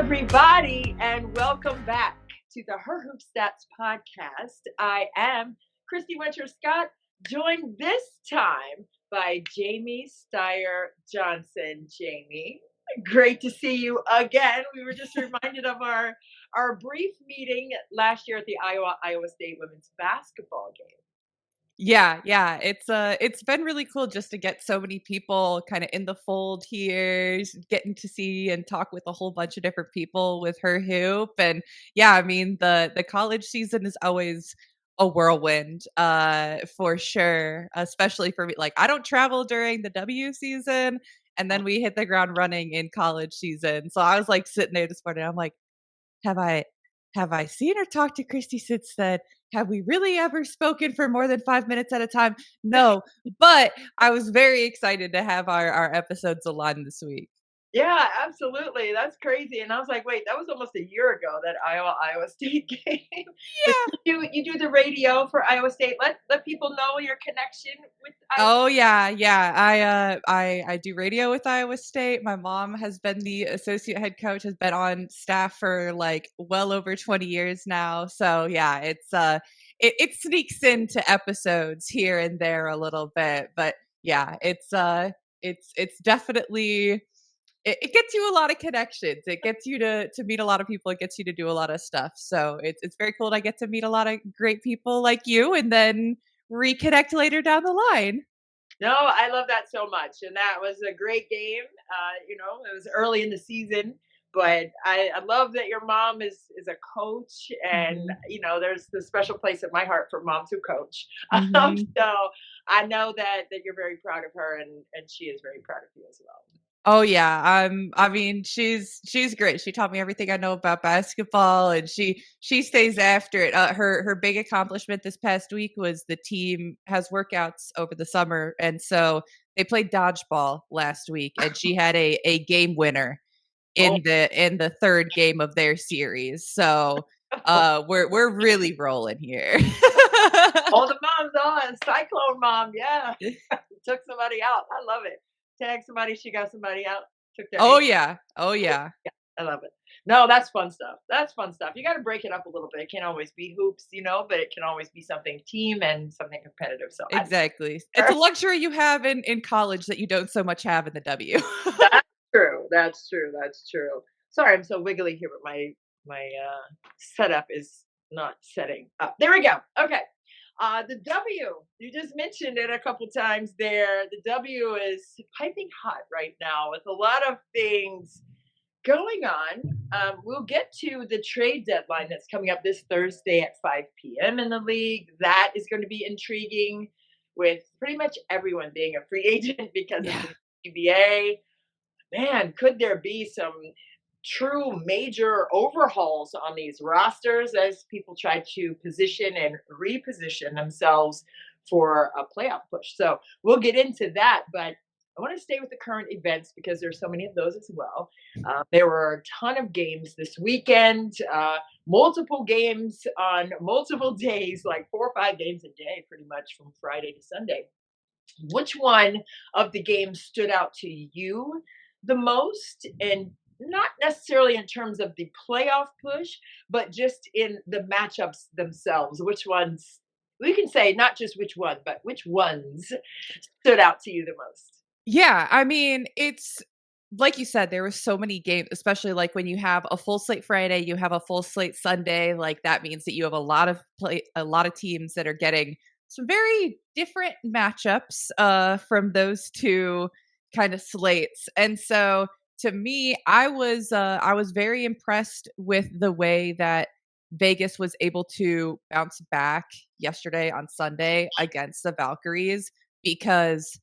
everybody, and welcome back to the Her Hoop Stats podcast. I am Christy Winter-Scott, joined this time by Jamie Steyer Johnson. Jamie, great to see you again. We were just reminded of our brief meeting last year at the Iowa State women's basketball game. Yeah. It's been really cool just to get so many people kind of in the fold here, getting to see and talk with a whole bunch of different people with her hoop. And yeah, I mean the college season is always a whirlwind, for sure, especially for me. Like, I don't travel during the W season, and then we hit the ground running in college season. So I was like sitting there this morning, I'm like, have I seen or talked to Christy since then? Have we really ever spoken for more than 5 minutes at a time? No, but I was very excited to have our episodes aligned this week. Yeah, absolutely. That's crazy. And I was like, wait, that was almost a year ago, that Iowa State game. But Yeah. you do the radio for Iowa State. Let people know your connection with Iowa. Oh yeah. I do radio with Iowa State. My mom has been the associate head coach, has been on staff for like well over 20 years now. So yeah, it sneaks into episodes here and there a little bit, but yeah, it's definitely it gets you a lot of connections. It gets you to meet a lot of people. It gets you to do a lot of stuff. So it's very cool. I get to meet a lot of great people like you, and then reconnect later down the line. No, I love that so much. And that was a great game. It was early in the season, but I love that your mom is a coach, and Mhm. there's the special place in my heart for moms who coach. Mhm. So I know that you're very proud of her, and she is very proud of you as well. Oh yeah, I mean, she's great. She taught me everything I know about basketball, and she stays after it. Her big accomplishment this past week was the team has workouts over the summer, and so they played dodgeball last week, and she had a game winner Oh, in the third game of their series. So we're really rolling here. all the moms on Cyclone Mom, yeah. Took somebody out. I love it. Tag somebody, she got somebody out. Took their Oh yeah. Oh yeah. Yeah, I love it. No, that's fun stuff. That's fun stuff. You got to break it up a little bit. It can't always be hoops, but it can always be something team and something competitive. So Exactly. It's a luxury you have in college that you don't so much have in the W. that's true. That's true. That's true. Sorry, I'm so wiggly here, but my setup is not setting up. There we go. Okay. The W, you just mentioned it a couple times there. The W is piping hot right now with a lot of things going on. We'll get to the trade deadline that's coming up this Thursday at 5 p.m. in the league. That is going to be intriguing, with pretty much everyone being a free agent because of Yeah. the WNBA. Man, could there be some true major overhauls on these rosters as people try to position and reposition themselves for a playoff push? So we'll get into that, but I want to stay with the current events because there's so many of those as well. There were a ton of games this weekend, multiple games on multiple days, like 4 or 5 games a day, pretty much from Friday to Sunday. Which one of the games stood out to you the most? And not necessarily in terms of the playoff push, but just in the matchups themselves. Which ones, we can say not just which one, but which ones stood out to you the most? Yeah, I mean, it's like you said, there were so many games, especially like when you have a full slate Friday, you have a full slate Sunday, like that means that you have a lot of teams that are getting some very different matchups from those two kind of slates. And so to me, I was very impressed with the way that Vegas was able to bounce back yesterday on Sunday against the Valkyries, because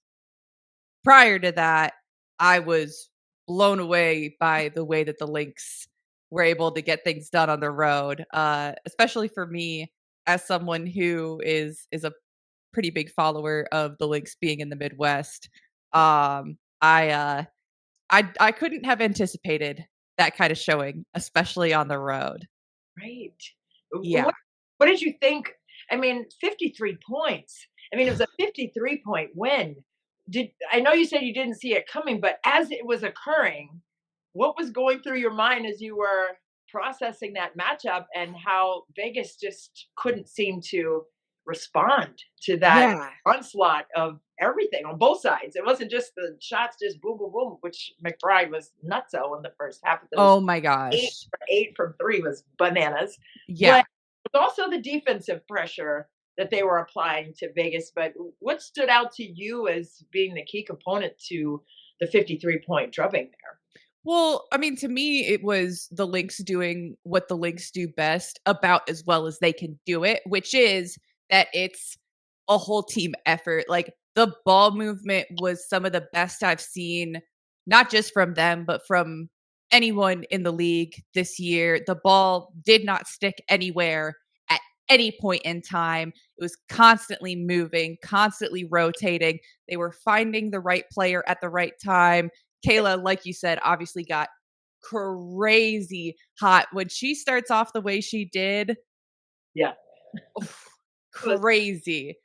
prior to that, I was blown away by the way that the Lynx were able to get things done on the road, especially for me as someone who is a pretty big follower of the Lynx being in the Midwest. I couldn't have anticipated that kind of showing, especially on the road. Right. Yeah. What did you think? I mean, 53 points. I mean, it was a 53-point win. I know you said you didn't see it coming, but as it was occurring, what was going through your mind as you were processing that matchup and how Vegas just couldn't seem to respond to that Yeah. onslaught of everything on both sides? It wasn't just the shots, just boom, boom, boom, which McBride was nutso in the first half of those Oh my eight, gosh. 8 from 3 was bananas. Yeah. But also the defensive pressure that they were applying to Vegas. But what stood out to you as being the key component to the 53-point drubbing there? Well, I mean, to me, it was the Lynx doing what the Lynx do best about as well as they can do it, which is that it's a whole team effort. Like the ball movement was some of the best I've seen, not just from them, but from anyone in the league this year. The ball did not stick anywhere at any point in time. It was constantly moving, constantly rotating. They were finding the right player at the right time. Kayla, like you said, obviously got crazy hot when she starts off the way she did. Yeah. Oof, It was crazy.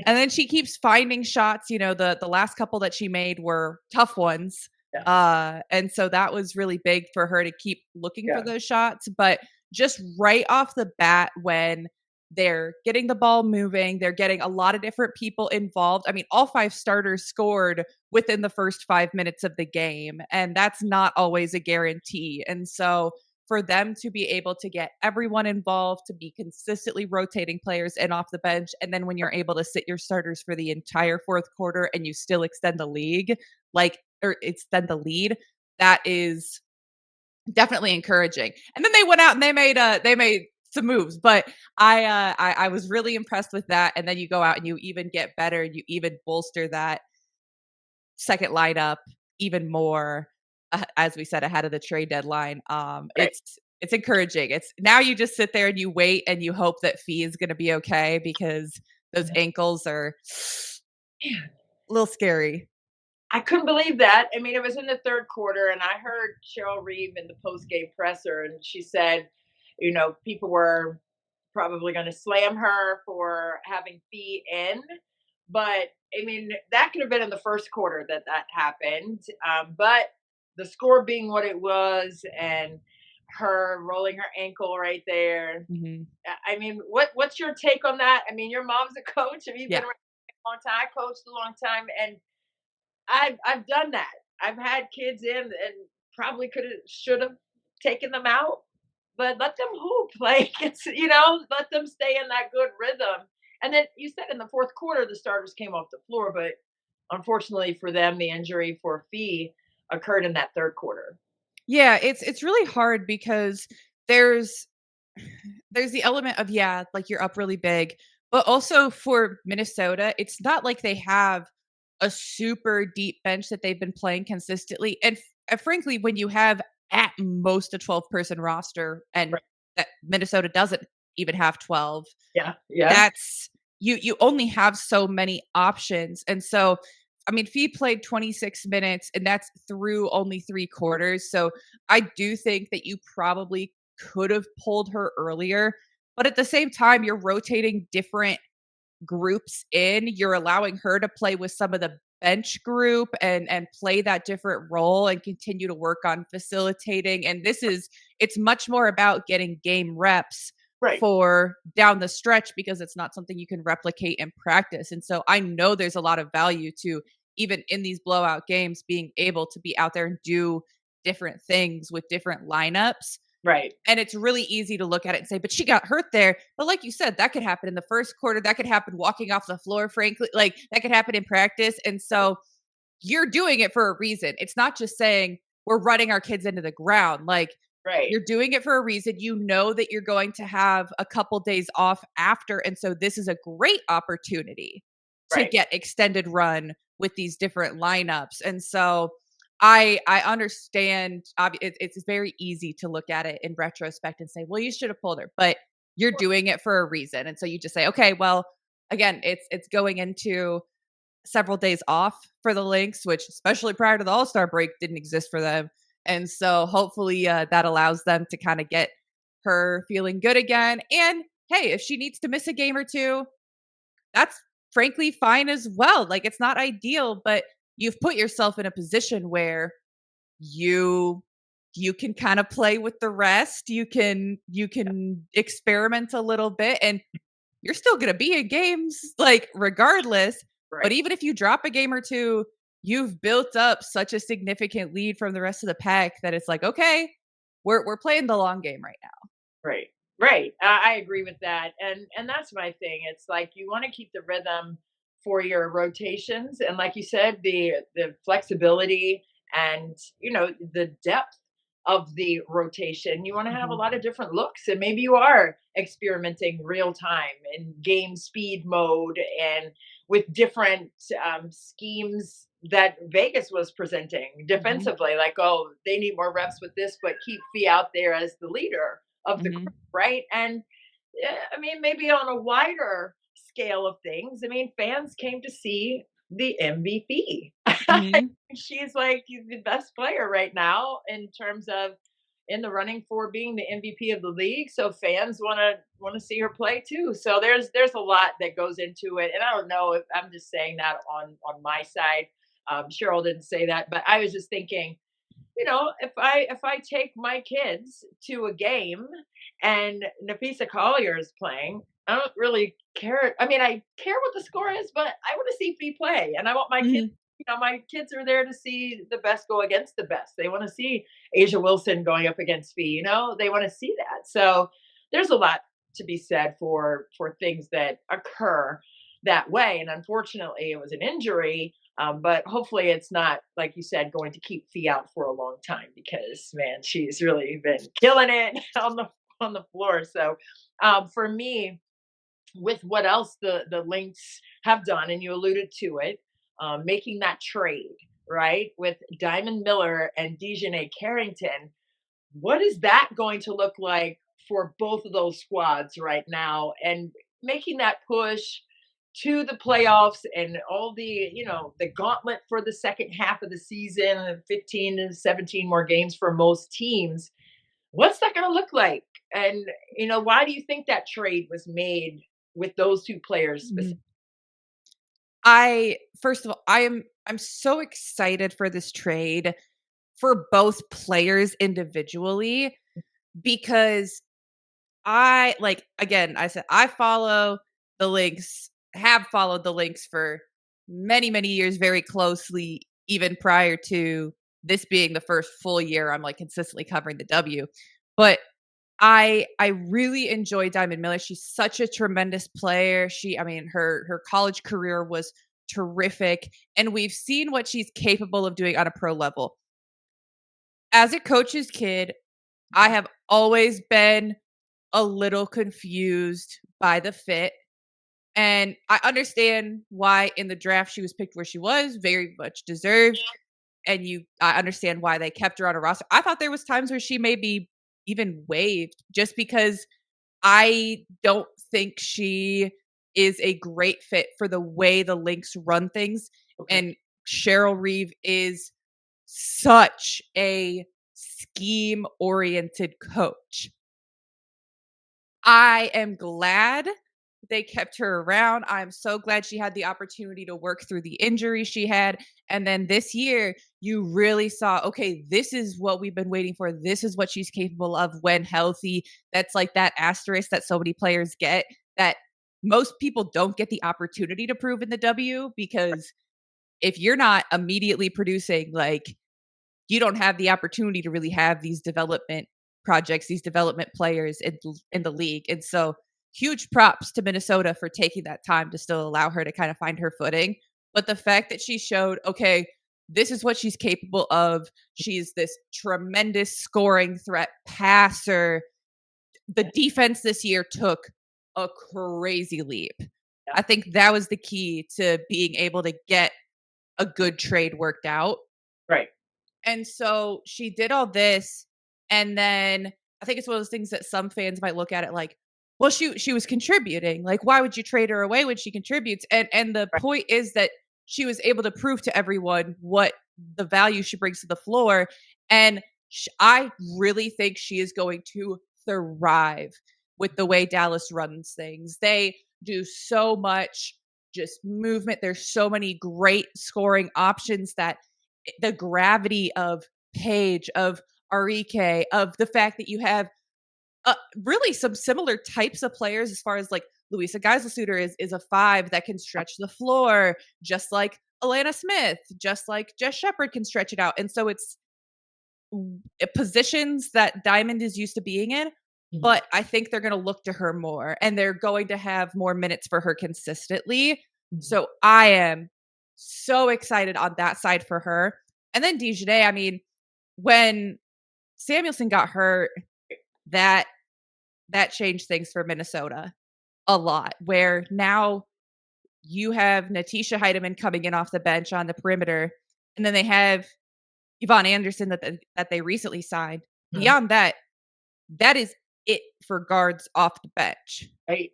And then she keeps finding shots, the last couple that she made were tough ones. yeah, And so that was really big for her to keep looking for yeah, those shots, but just right off the bat when they're getting the ball moving, they're getting a lot of different people involved. I mean, all 5 starters scored within the first 5 minutes of the game, and that's not always a guarantee. And so for them to be able to get everyone involved, to be consistently rotating players in off the bench, and then when you're able to sit your starters for the entire fourth quarter and you still extend the league, like or extend the lead, that is definitely encouraging. And then they went out and they made some moves, but I was really impressed with that. And then you go out and you even get better, and you even bolster that second lineup even more, as we said ahead of the trade deadline. right. It's encouraging. It's now you just sit there and you wait and you hope that Fee is going to be okay because those Mhm. ankles are Man, a little scary. I couldn't believe that. I mean, it was in the third quarter, and I heard Cheryl Reeve in the post-game presser, and she said, people were probably going to slam her for having Fee in. But I mean, that could have been in the first quarter that happened. But the score being what it was, and her rolling her ankle right there. Mhm. I mean, what's your take on that? I mean, your mom's a coach. Have you been Yeah. around a long time? I coached a long time, and I've done that. I've had kids in and probably could have should have taken them out, but let them hoop. Like it's let them stay in that good rhythm. And then you said in the fourth quarter the starters came off the floor, but unfortunately for them, the injury for Fee occurred in that third quarter. Yeah, it's really hard because there's there's the element of, yeah, like you're up really big, but also for Minnesota, it's not like they have a super deep bench that they've been playing consistently. And frankly, when you have at most a 12-person roster and Right. that Minnesota doesn't even have 12, Yeah. Yeah. that's you only have so many options. And so I mean, Fee played 26 minutes and that's through only 3 quarters. So I do think that you probably could have pulled her earlier, but at the same time you're rotating different groups in, you're allowing her to play with some of the bench group and play that different role and continue to work on facilitating. And it's much more about getting game reps Right. for down the stretch because it's not something you can replicate in practice. And so I know there's a lot of value to even in these blowout games being able to be out there and do different things with different lineups. Right. And it's really easy to look at it and say, but she got hurt there. But like you said, that could happen in the first quarter. That could happen walking off the floor, frankly. Like that could happen in practice. And so you're doing it for a reason. It's not just saying we're running our kids into the ground. Like Right. you're doing it for a reason. You know that you're going to have a couple days off after. And so this is a great opportunity to Right. get extended run with these different lineups. And so I understand it's very easy to look at it in retrospect and say, well, you should have pulled her, but you're doing it for a reason. And so you just say, okay, well, again, it's going into several days off for the Lynx, which especially prior to the All-Star break didn't exist for them. And so hopefully that allows them to kind of get her feeling good again. And hey, if she needs to miss a game or two, that's frankly fine as well. Like it's not ideal, but you've put yourself in a position where you can kind of play with the rest. You can experiment a little bit, and you're still going to be in games like regardless. But Right. even if you drop a game or two, you've built up such a significant lead from the rest of the pack that it's like, okay, we're playing the long game right now. Right. Right. I agree with that. And that's my thing. It's like you want to keep the rhythm for your rotations and like you said the flexibility and the depth of the rotation. You want to have a Mhm. lot of different looks and maybe you are experimenting real time in game speed mode and with different schemes that Vegas was presenting Mhm. defensively like oh they need more reps with this but keep Fee out there as the leader of the group, Mhm. right? And I mean, maybe on a wider scale of things, I mean, fans came to see the MVP. Mhm. She's like the best player right now in terms of in the running for being the MVP of the league. So fans want to see her play too. So there's a lot that goes into it, and I don't know if I'm just saying that on my side. Cheryl didn't say that, but I was just thinking if I take my kids to a game and Napheesa Collier is playing, I don't really care. I mean, I care what the score is, but I want to see Fee play, and I want my kids. Mhm. My kids are there to see the best go against the best. They want to see Asia Wilson going up against Fee. They want to see that. So there's a lot to be said for things that occur that way. And unfortunately, it was an injury but hopefully it's not, like you said, going to keep Fee out for a long time because man, she's really been killing it on the floor. So for me, with what else the Lynx have done, and you alluded to it, making that trade, right, with Diamond Miller and Dijonai Carrington, what is that going to look like for both of those squads right now and making that push to the playoffs and all the gauntlet for the second half of the season and 15 to 17 more games for most teams, what's that going to look like? And why do you think that trade was made with those two players specifically? Mhm. I first of all, I'm so excited for this trade for both players individually because I like again, I said I follow the Lynx, have followed the Lynx for many, many years very closely, even prior to this being the first full year I'm like consistently covering the W. But I really enjoy Diamond Miller. She's such a tremendous player. I mean, her college career was terrific, and we've seen what she's capable of doing on a pro level. As a coach's kid, I have always been a little confused by the fit. And I understand why in the draft she was picked where she was, very much deserved. And I understand why they kept her on a roster. I thought there was times where she may be even waived just because I don't think she is a great fit for the way the Lynx run things. Okay. And Cheryl Reeve is such a scheme oriented coach. I am glad they kept her around. I'm so glad she had the opportunity to work through the injury she had. And then this year, you really saw, okay, this is what we've been waiting for. This is what she's capable of when healthy. That's like that asterisk that so many players get that most people don't get the opportunity to prove in the W because if you're not immediately producing, like you don't have the opportunity to really have these development projects, these development players in the league. And so huge props to Minnesota for taking that time to still allow her to kind of find her footing. But the fact that she showed, okay, this is what she's capable of. She's this tremendous scoring threat passer. The defense this year took a crazy leap. Yeah. I think that was the key to being able to get a good trade worked out. Right. And so she did all this, and then I think it's one of those things that some fans might look at it like, well, she was contributing. Like, why would you trade her away when she contributes? And the Right. point is that she was able to prove to everyone what the value she brings to the floor. And I really think she is going to thrive with the way Dallas runs things. They do so much just movement. There's so many great scoring options that the gravity of Paige, of Arike, of the fact that you have really some similar types of players as far as like Louisa Geiselsuter is a 5 that can stretch the floor, just like Alana Smith, just like Jess Shepard can stretch it out. And so it's positions that Diamond is used to being in, Mhm. but I think they're going to look to her more and they're going to have more minutes for her consistently. Mhm. So I am so excited on that side for her. And then Dijonai, I mean, when Samuelson got hurt, that that changed things for Minnesota a lot, where now you have Natisha Heidemann coming in off the bench on the perimeter, and then they have Yvonne Anderson that they recently signed. Mhm. Beyond that, that is it for guards off the bench. Right.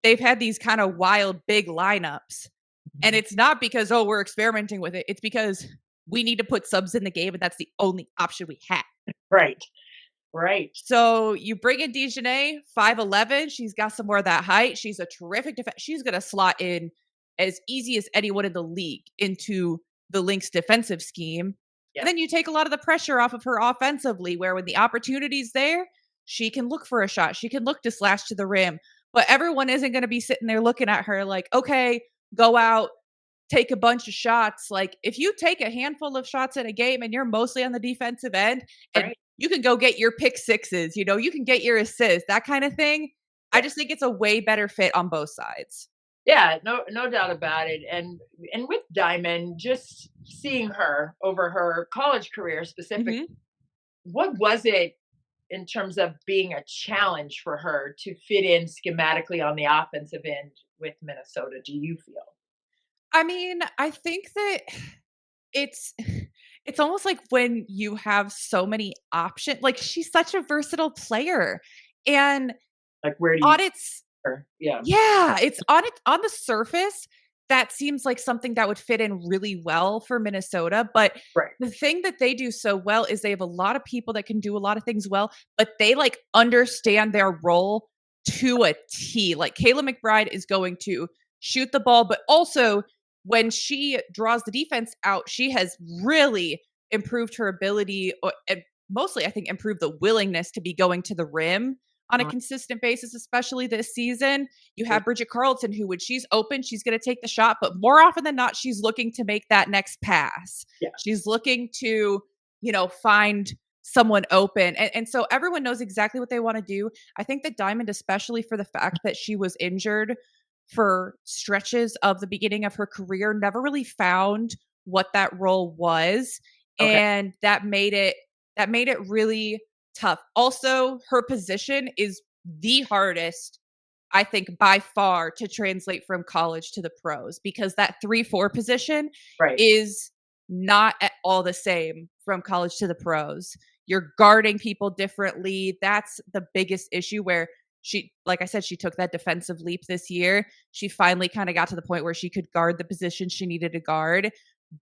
They've had these kind of wild big lineups, and Mhm. it's not because, "Oh, we're experimenting with it." It's because we need to put subs in the game, and that's the only option we have. Right. Right. So you bring in Dijonai, 5'11". She's got some more of that height. She's a terrific she's gonna slot in as easy as anyone in the league into the Lynx defensive scheme. And Yeah. then you take a lot of the pressure off of her offensively, where when the opportunity's there, she can look for a shot. She can look to slash to the rim. But everyone isn't gonna be sitting there looking at her like, okay, go out, take a bunch of shots. Like, if you take a handful of shots in a game and you're mostly on the defensive end and Right. you can go get your pick sixes, you can get your assists, that kind of thing. I Yeah. just think it's a way better fit on both sides. Yeah, no doubt about it. And with Diamond, just seeing her over her college career specifically, Mhm. what was it in terms of being a challenge for her to fit in schematically on the offensive end with Minnesota, do you feel? I mean, I think that it's it's almost like when you have so many options, like she's such a versatile player. And Like, where do you on its her? Yeah. Yeah, it's on the surface, that seems like something that would fit in really well for Minnesota, but Right. the thing that they do so well is they have a lot of people that can do a lot of things well, but they, like, understand their role to a T. Like, Kayla McBride is going to shoot the ball, but also when she draws the defense out, she has really improved her ability, and mostly, I think, improved the willingness to be going to the rim on a Mhm. consistent basis, especially this season. You have Bridget Carlton, who, when she's open, she's going to take the shot, but more often than not, she's looking to make that next pass. Yeah. She's looking to, find someone open. And so everyone knows exactly what they want to do. I think that Diamond, especially for the fact that she was injured for stretches of the beginning of her career, never really found what that role was. Okay. And that made it really tough. Also, her position is the hardest, I think, by far, to translate from college to the pros, because that 3-4 position Right. is not at all the same from college to the pros. You're guarding people differently. That's the biggest issue, where like I said, she took that defensive leap this year. She finally kind of got to the point where she could guard the position she needed to guard.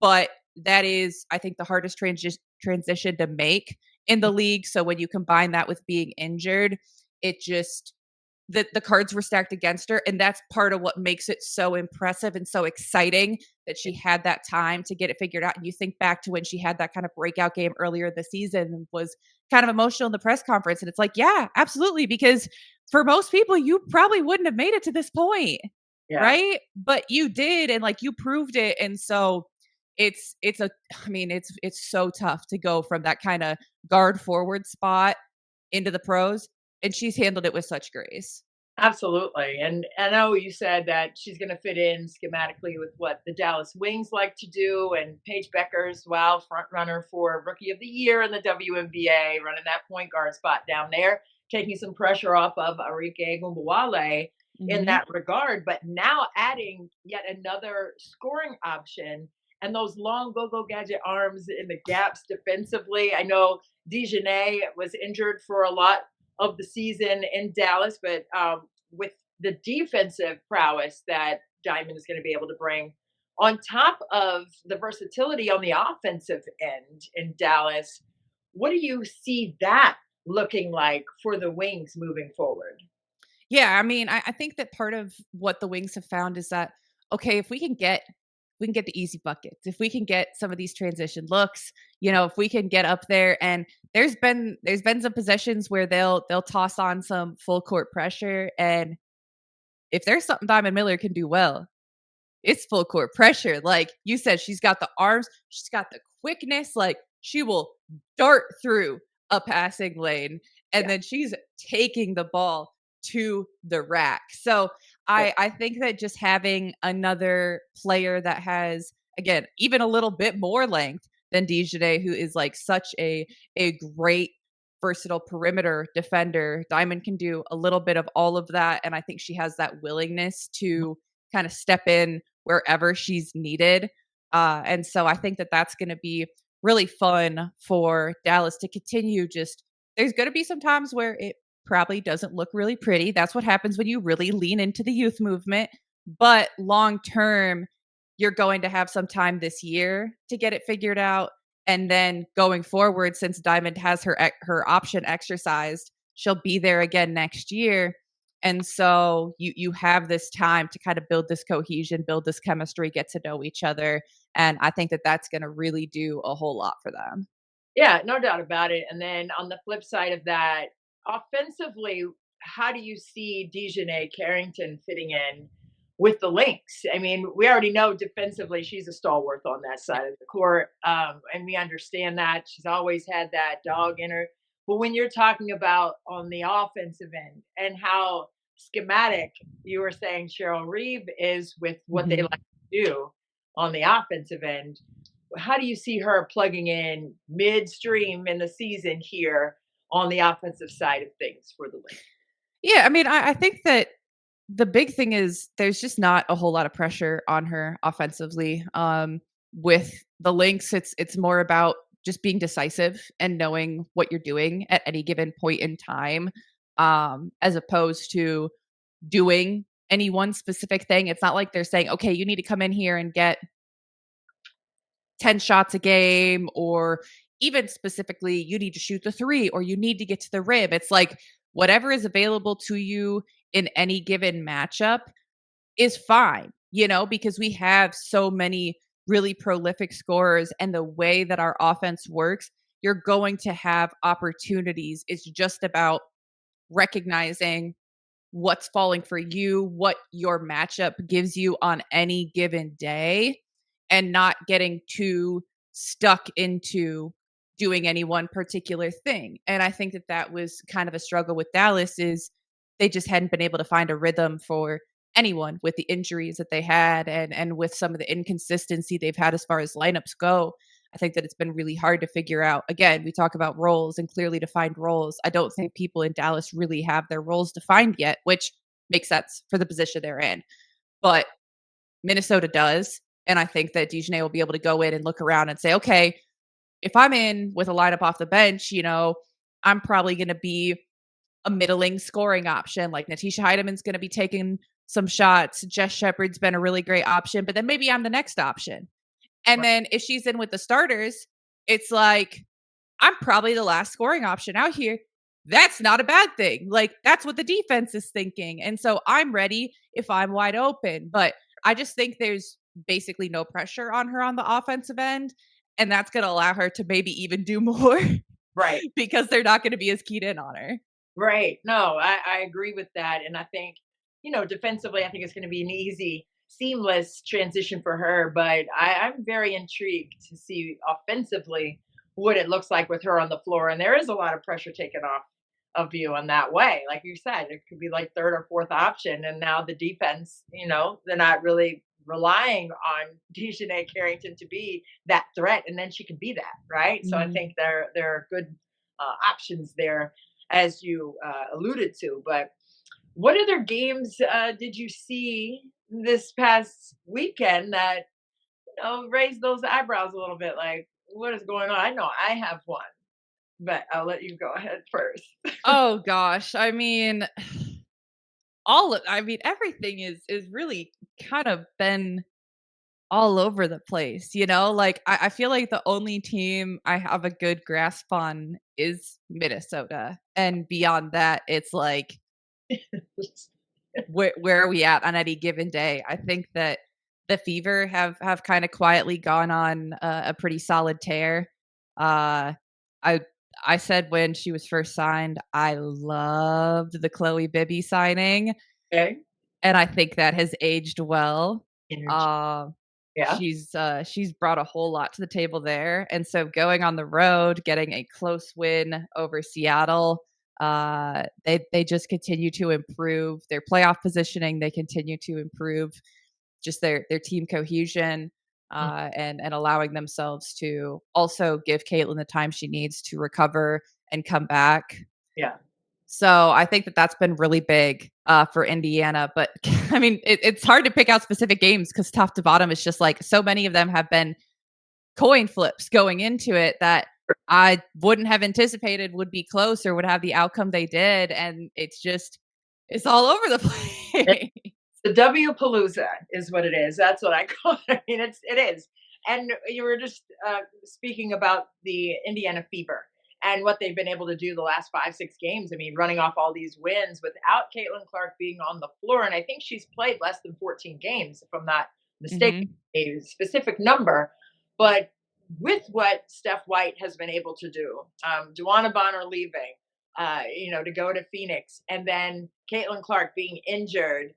But that is, I think, the hardest transition to make in the league. So when you combine that with being injured, it just the cards were stacked against her, and that's part of what makes it so impressive and so exciting that she had that time to get it figured out. And you think back to when she had that kind of breakout game earlier this season and was kind of emotional in the press conference, and it's like, yeah, absolutely, because for most people, you probably wouldn't have made it to this point, Yeah. right? But you did, and like you proved it. And so it's a I mean, it's so tough to go from that kind of guard forward spot into the pros, and she's handled it with such grace. Absolutely. And I know you said that she's going to fit in schematically with what the Dallas Wings like to do. And Paige Becker's, wow, front runner for Rookie of the Year in the WNBA, running that point guard spot down there, taking some pressure off of Arike Gumbawale in Mhm. that regard. But now adding yet another scoring option and those long go-go gadget arms in the gaps defensively. I know Dijonai was injured for a lot of the season in Dallas, but with the defensive prowess that Diamond is going to be able to bring, on top of the versatility on the offensive end in Dallas, what do you see that looking like for the Wings moving forward? Yeah, I mean, I think that part of what the Wings have found is that, okay, if we can get we can get the easy buckets, if we can get some of these transition looks, if we can get up there. And there's been some possessions where they'll toss on some full court pressure, and if there's something Diamond Miller can do well, it's full court pressure. Like you said, she's got the arms, she's got the quickness, like she will dart through a passing lane, and Yeah. then she's taking the ball to the rack. So Right. I think that just having another player that has, again, even a little bit more length than Dijonai, who is like such a great versatile perimeter defender. Diamond can do a little bit of all of that, and I think she has that willingness to kind of step in wherever she's needed. And so I think that that's going to be really fun for Dallas to continue. Just there's going to be some times where it probably doesn't look really pretty. That's what happens when you really lean into the youth movement. But long term, you're going to have some time this year to get it figured out. And then going forward, since Diamond has her option exercised, she'll be there again next year. And so you have this time to kind of build this cohesion, build this chemistry, get to know each other, and I think that that's going to really do a whole lot for them. Yeah, no doubt about it. And then on the flip side of that, offensively, how do you see Dijonai Carrington fitting in with the Lynx? I mean, we already know defensively she's a stalwart on that side of the court, and we understand that she's always had that dog in her. But when you're talking about on the offensive end and how schematic you were saying Cheryl Reeve is with what they Mhm. like to do on the offensive end, how do you see her plugging in midstream in the season here on the offensive side of things for the Lynx? Yeah, I mean, I think that the big thing is there's just not a whole lot of pressure on her offensively. With the Lynx, it's more about just being decisive and knowing what you're doing at any given point in time, as opposed to doing any one specific thing. It's not like they're saying, okay, you need to come in here and get 10 shots a game, or even specifically, you need to shoot the three or you need to get to the rim. It's like whatever is available to you in any given matchup is fine, because we have so many really prolific scorers, and the way that our offense works, you're going to have opportunities. It's just about recognizing what's falling for you, what your matchup gives you on any given day, and not getting too stuck into doing any one particular thing. And I think that that was kind of a struggle with Dallas, is they just hadn't been able to find a rhythm for anyone with the injuries that they had, and with some of the inconsistency they've had as far as lineups go. I think that it's been really hard to figure out. Again, we talk about roles and clearly defined roles. I don't think people in Dallas really have their roles defined yet, which makes sense for the position they're in. But Minnesota does. And I think that Dijonay will be able to go in and look around and say, okay, if I'm in with a lineup off the bench, I'm probably going to be a middling scoring option. Like Natisha Heideman's going to be taking some shots. Jess Shepard's been a really great option, but then maybe I'm the next option. And Right. then if she's in with the starters, it's like, I'm probably the last scoring option out here. That's not a bad thing. Like, that's what the defense is thinking. And so I'm ready if I'm wide open. But I just think there's basically no pressure on her on the offensive end. And that's going to allow her to maybe even do more Right. because they're not going to be as keyed in on her. Right. No, I agree with that. And I think, defensively, I think it's going to be an easy, seamless transition for her. But I'm very intrigued to see offensively what it looks like with her on the floor. And there is a lot of pressure taken off of you in that way. Like you said, it could be like third or fourth option. And now the defense, they're not really relying on Dejanay Carrington to be that threat. And then she can be that. Right. So I Mhm. think there are good options there as you alluded to. But what other games did you see this past weekend that raised those eyebrows a little bit? Like, what is going on? I know I have one, but I'll let you go ahead first. Oh gosh. I mean everything is really kind of been all over the place, Like, I feel like the only team I have a good grasp on is Minnesota, and beyond that, it's like, where are we at on any given day? I think that the Fever have kind of quietly gone on a pretty solid tear. Uh, I I said when she was first signed, I loved the Chloe Bibby signing, Okay. and I think that has aged well. Energy. Uh, Yeah. she's brought a whole lot to the table there, and so going on the road, getting a close win over Seattle, they just continue to improve their playoff positioning. They continue to improve just their team cohesion, Mm. and allowing themselves to also give Caitlin the time she needs to recover and come back. Yeah. So I think that that's been really big for Indiana. But I mean, it's hard to pick out specific games because top to bottom is just like so many of them have been coin flips going into it that I wouldn't have anticipated would be close or would have the outcome they did. And it's all over the place. The W Palooza is what it is. That's what I call it. I mean, it is. And you were just speaking about the Indiana Fever and what they've been able to do the last 5, 6 games. I mean, running off all these wins without Caitlin Clark being on the floor, and I think she's played less than 14 games, if I'm not mistaken, Hmm. a specific number. But with what Steph White has been able to do, Duana Bonner leaving, to go to Phoenix, and then Caitlin Clark being injured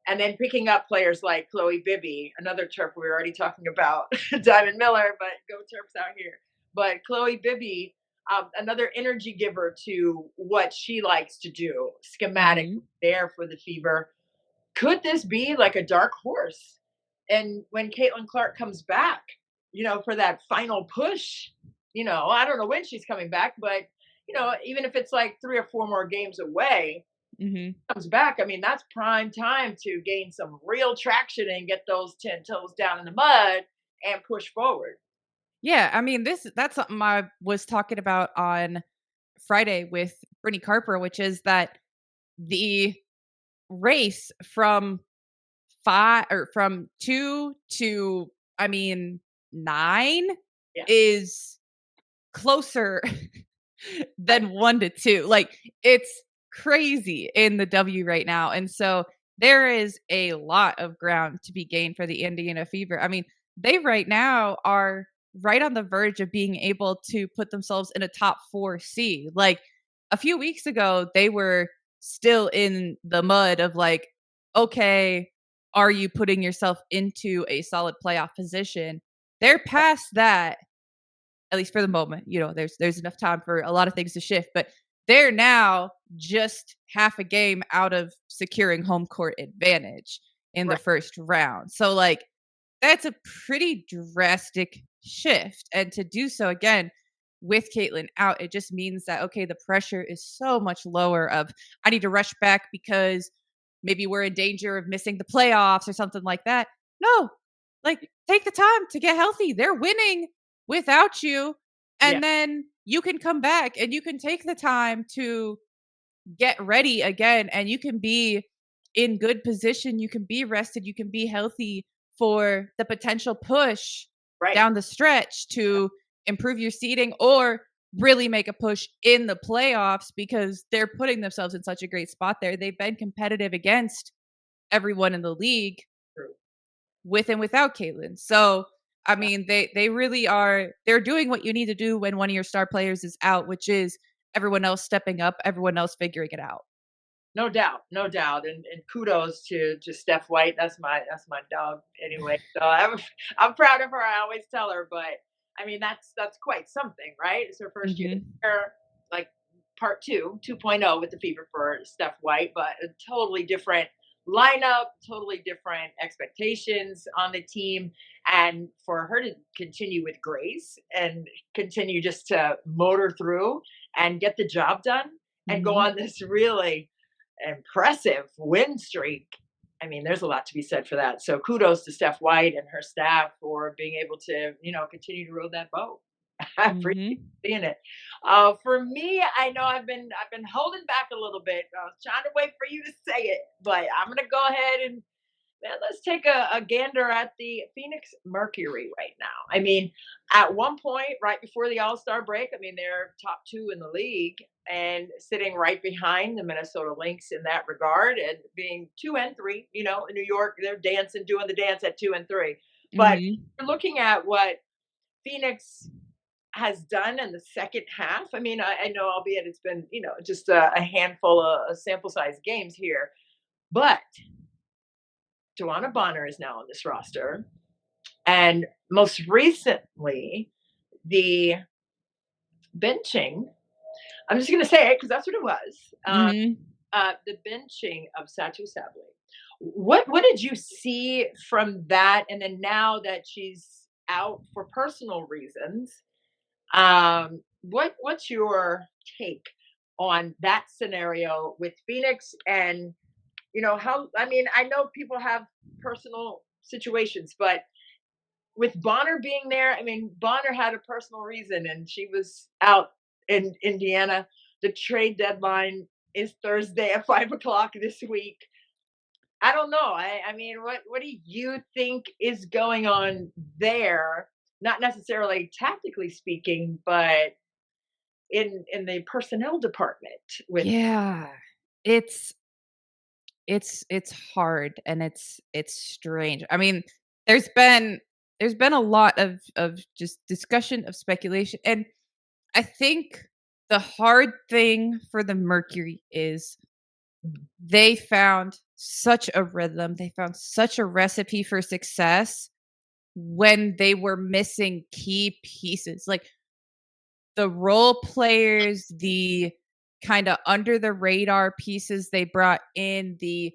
and then picking up players like Chloe Bibby, another Terp we were already talking about, Diamond Miller, but go Terps out here. But Chloe Bibby, another energy giver to what she likes to do, schematic Hmm. there for the Fever. Could this be like a dark horse? And when Caitlin Clark comes back, for that final push, I don't know when she's coming back, but even if it's like 3 or 4 more games away, Hmm. comes back, I mean, that's prime time to gain some real traction and get those 10 toes down in the mud and push forward. Yeah, I mean, that's something I was talking about on Friday with Brittany Carper, which is that the race from 5 or from 2 to, I mean, 9 Yeah, is closer right, than 1 to 2. Like, it's crazy in the W right now, and so there is a lot of ground to be gained for the Indiana Fever. I mean, they right now are right on the verge of being able to put themselves in a top 4 seed. Like, a few weeks ago, they were still in the mud of like, "Okay, are you putting yourself into a solid playoff position?" They're past that, at least for the moment. There's enough time for a lot of things to shift, but they're now just half a game out of securing home court advantage in the right. first round. So like that's a pretty drastic shift. And to do so again with Caitlin out, it just means that okay, the pressure is so much lower of I need to rush back because maybe we're in danger of missing the playoffs or something like that. No, like take the time to get healthy. They're winning without you. Yeah, And then you can come back and you can take the time to get ready again and you can be in good position. You can be rested. You can be healthy for the potential push right. down the stretch to improve your seating or really make a push in the playoffs because they're putting themselves in such a great spot there. They've been competitive against everyone in the league True. with and without Caitlin. So, I Yeah. mean, they really are they're doing what you need to do when one of your star players is out, which is everyone else stepping up, everyone else figuring it out. No doubt, no doubt, and kudos to Steph White. That's my dog anyway. So I'm proud of her. I always tell her, but I mean that's quite something, right? It's her first Mhm. year, like part 2, 2.0 with the Fever for Steph White, but a totally different lineup, totally different expectations on the team, and for her to continue with grace and continue just to motor through and get the job done and go Mhm. on this really impressive win streak. I mean, there's a lot to be said for that. So kudos to Steph White and her staff for being able to, continue to row that boat. I appreciate Mhm. seeing it. For me, I know I've been holding back a little bit. I was trying to wait for you to say it, but I'm gonna go ahead and Man, let's take a gander at the Phoenix Mercury right now. I mean, at one point, right before the All Star break, I mean, they're top two in the league and sitting right behind the Minnesota Lynx in that regard, and being 2 and 3. In New York, they're dancing, doing the dance at 2 and 3. But Mhm. you're looking at what Phoenix has done in the second half. I mean, I know, albeit it's been, just a handful of sample size games here, but Joanna Bonner is now on this roster. And most recently, the benching, I'm just going to say it because that's what it was. Mhm. The benching of Satou Sabally. What did you see from that? And then now that she's out for personal reasons, what's your take on that scenario with Phoenix? And how, I mean, I know people have personal situations, but with Bonner being there, I mean, Bonner had a personal reason and she was out in Indiana. The trade deadline is Thursday at 5 o'clock this week. I don't know. I mean, what do you think is going on there? Not necessarily tactically speaking, but in the personnel department with. Yeah. It's it's hard and it's strange. I mean, there's been there's been a lot of just discussion of speculation, and I think the hard thing for the Mercury is they found such a rhythm, they found such a recipe for success when they were missing key pieces. Like the role players, the kinda under the radar pieces they brought in, the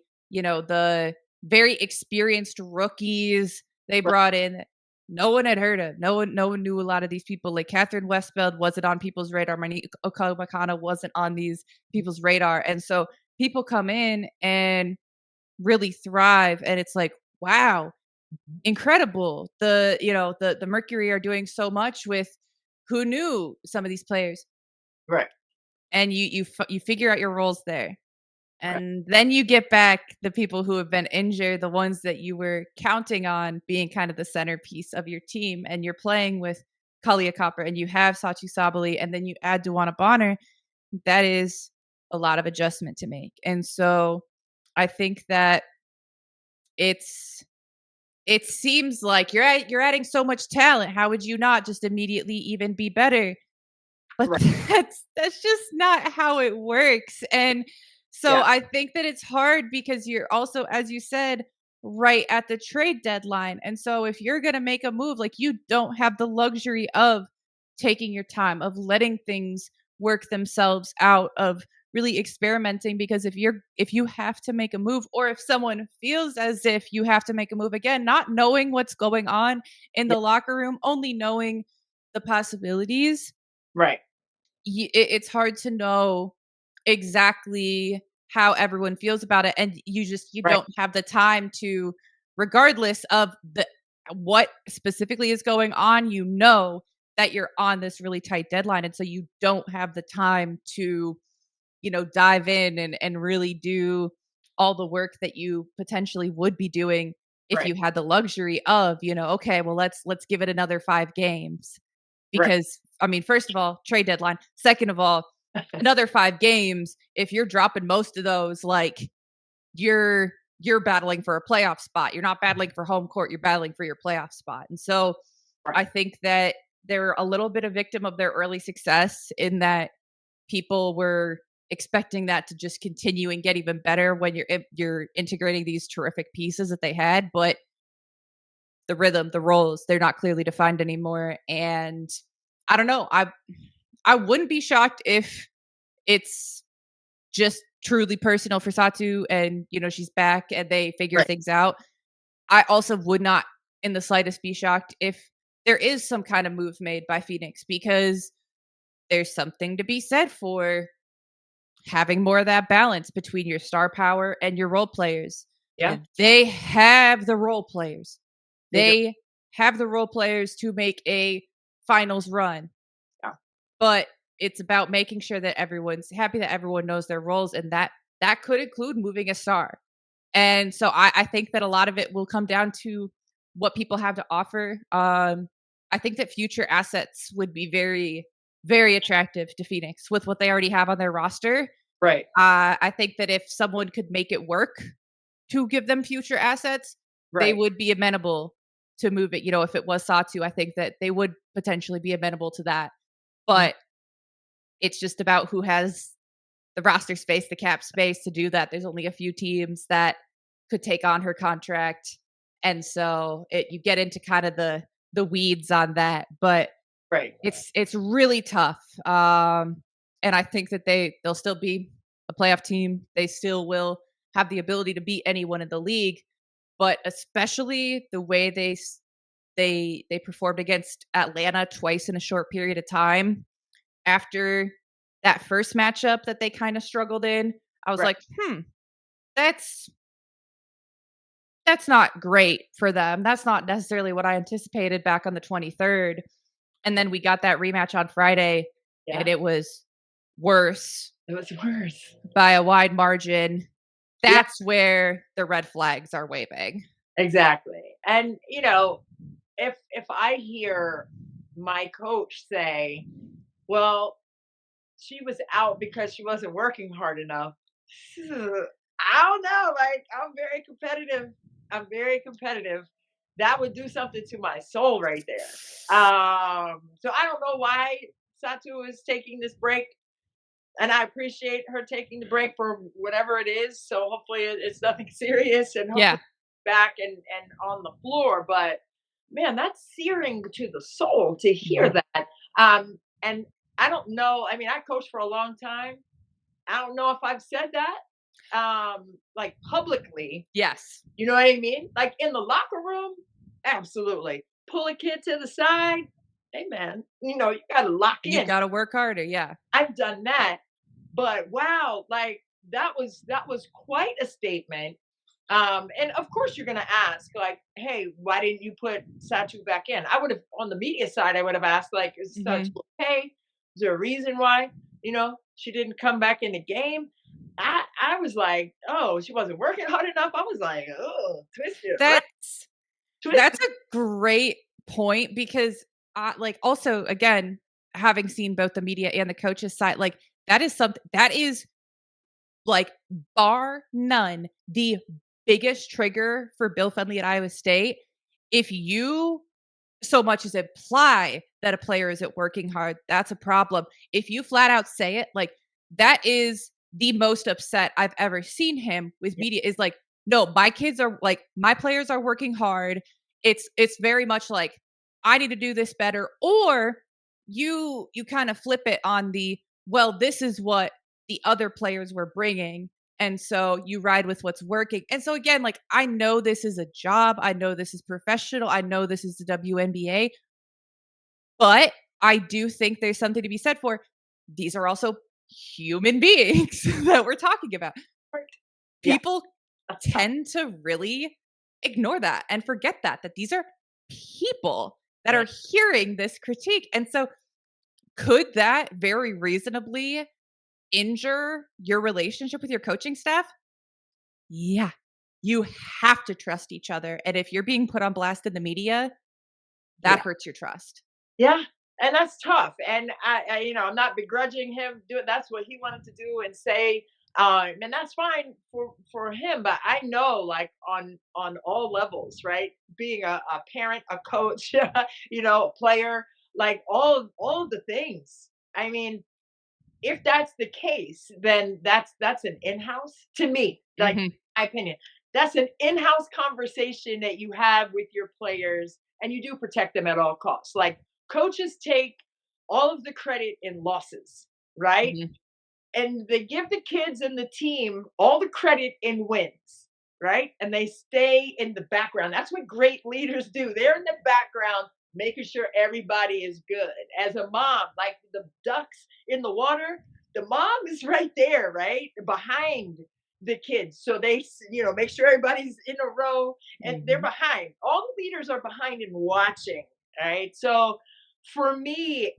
very experienced rookies they brought in, no one had heard of. No one knew a lot of these people, like Catherine Westfeld wasn't on people's radar, Monique Okawakana wasn't on these people's radar, and so people come in and really thrive, and it's like, "Wow, incredible." The Mercury are doing so much with who knew some of these players, Right, and you figure out your roles there. right, And then you get back the people who have been injured, the ones that you were counting on being kind of the centerpiece of your team, and you're playing with Kalia Copper and you have Satou Sabally and then you add Duana Bonner. That is a lot of adjustment to make. And so I think that it's it seems like you're adding so much talent. How would you not just immediately even be better? But right. that's just not how it works, and so Yeah, I think that it's hard because you're also, as you said, right at the trade deadline, and so if you're gonna make a move, like, you don't have the luxury of taking your time, of letting things work themselves out, of really experimenting, because if you have to make a move, or if someone feels as if you have to make a move, again, not knowing what's going on in yeah, the locker room, only knowing the possibilities, right, it's hard to know exactly how everyone feels about it, and you right, don't have the time to, regardless of the what specifically is going on, that you're on this really tight deadline, and so you don't have the time to dive in and really do all the work that you potentially would be doing if right, you had the luxury of, okay, well, let's give it another 5 games. right, Because, I mean, first of all, trade deadline. Second of all, another 5 games, if you're dropping most of those, like, you're battling for a playoff spot. You're not battling for home court, you're battling for your playoff spot. And so, right, I think that they're a little bit a victim of their early success, in that people were expecting that to just continue and get even better when you're integrating these terrific pieces that they had, but the rhythm, the roles, they're not clearly defined anymore. And I don't know. I wouldn't be shocked if it's just truly personal for Satu, and she's back and they figure right. things out. I also would not in the slightest be shocked if there is some kind of move made by Phoenix, because there's something to be said for having more of that balance between your star power and your role players. Yeah, And they have the role players. they do. They have the role players to make a finals run, Yeah, but it's about making sure that everyone's happy, that everyone knows their roles, and that could include moving a star. And so I think that a lot of it will come down to what people have to offer. I think that future assets would be very, very attractive to Phoenix with what they already have on their roster. Right. I think that if someone could make it work to give them future assets, they Right. would be amenable to move it. If it was Satou, I think that they would potentially be amenable to that. Mhm. But it's just about who has the roster space, the cap space to do that. There's only a few teams that could take on her contract. And so you get into kind of the weeds on that, but Right. it's really tough. And I think that they'll still be a playoff team. They still will have the ability to beat anyone in the league, but especially the way they performed against Atlanta twice in a short period of time after that first matchup that they kind of struggled in. I was Right. like, that's that's not great for them. That's not necessarily what I anticipated back on the 23rd. And then we got that rematch on Friday, and Yeah. it was worse It was worse. by a wide margin. Yeah. That's where the red flags are waving. Exactly. And if I hear my coach say, "Well, she was out because she wasn't working hard enough," I don't know. Like, I'm very competitive. I'm very competitive. That would do something to my soul right there. So I don't know why Satou is taking this break, and I appreciate her taking the break for whatever it is. So hopefully it's nothing serious, and Yeah. hopefully back and on the floor. But man, that's searing to the soul to hear Mhm. that. And I don't know. I mean, I coached for a long time. I don't know if I've said that like publicly. Yes. You know what I mean? Like in the locker room, absolutely. Pull a kid to the side. Hey man, you gotta lock You in. gotta work harder, yeah. I've done that, but wow, like that was quite a statement. And of course you're gonna ask, like, hey, why didn't you put Satu back in? I would have on the media side, I would have asked, like, is Satu Mhm. okay? Is there a reason why, she didn't come back in the game? I was like, oh, she wasn't working hard enough. I was like, oh, twisted, right? That's Twisted. that's a great point because, like, also, again, having seen both the media and the coaches side, like, that is, like, bar none, the biggest trigger for Bill Fenley at Iowa State. If you so much as imply that a player isn't working hard, that's a problem. If you flat out say it, like, that is the most upset I've ever seen him with Yeah, media is like, no, my kids are like, my players are working hard. It's very much like, I need to do this better. Or you kind of flip it on the, well, this is what the other players were bringing. And so you ride with what's working. And so again, like, I know this is a job. I know this is professional. I know this is the WNBA, but I do think there's something to be said for these are also human beings that we're talking about. right. Yeah. People tend to really ignore that and forget that these are people that Yeah. are hearing this critique. And so could that very reasonably injure your relationship with your coaching staff? Yeah. You have to trust each other, and if you're being put on blast in the media, that Yeah. hurts your trust. Yeah, and that's tough. And I'm not begrudging him doing. That's what he wanted to do and say, and that's fine for him. But I know, like on all levels, right? Being a parent, a coach, a player, like all of the things. I mean, if that's the case, then that's an in-house to me, like Mhm, my opinion. That's an in-house conversation that you have with your players and you do protect them at all costs. Like coaches take all of the credit in losses, right? mhm. And they give the kids and the team all the credit in wins, right? And they stay in the background. That's what great leaders do. They're in the background, making sure everybody is good. As a mom, like the ducks in the water, the mom is right there, right? Behind the kids. So they, make sure everybody's in a row and they're Mhm. behind. All the leaders are behind and watching, right? So for me,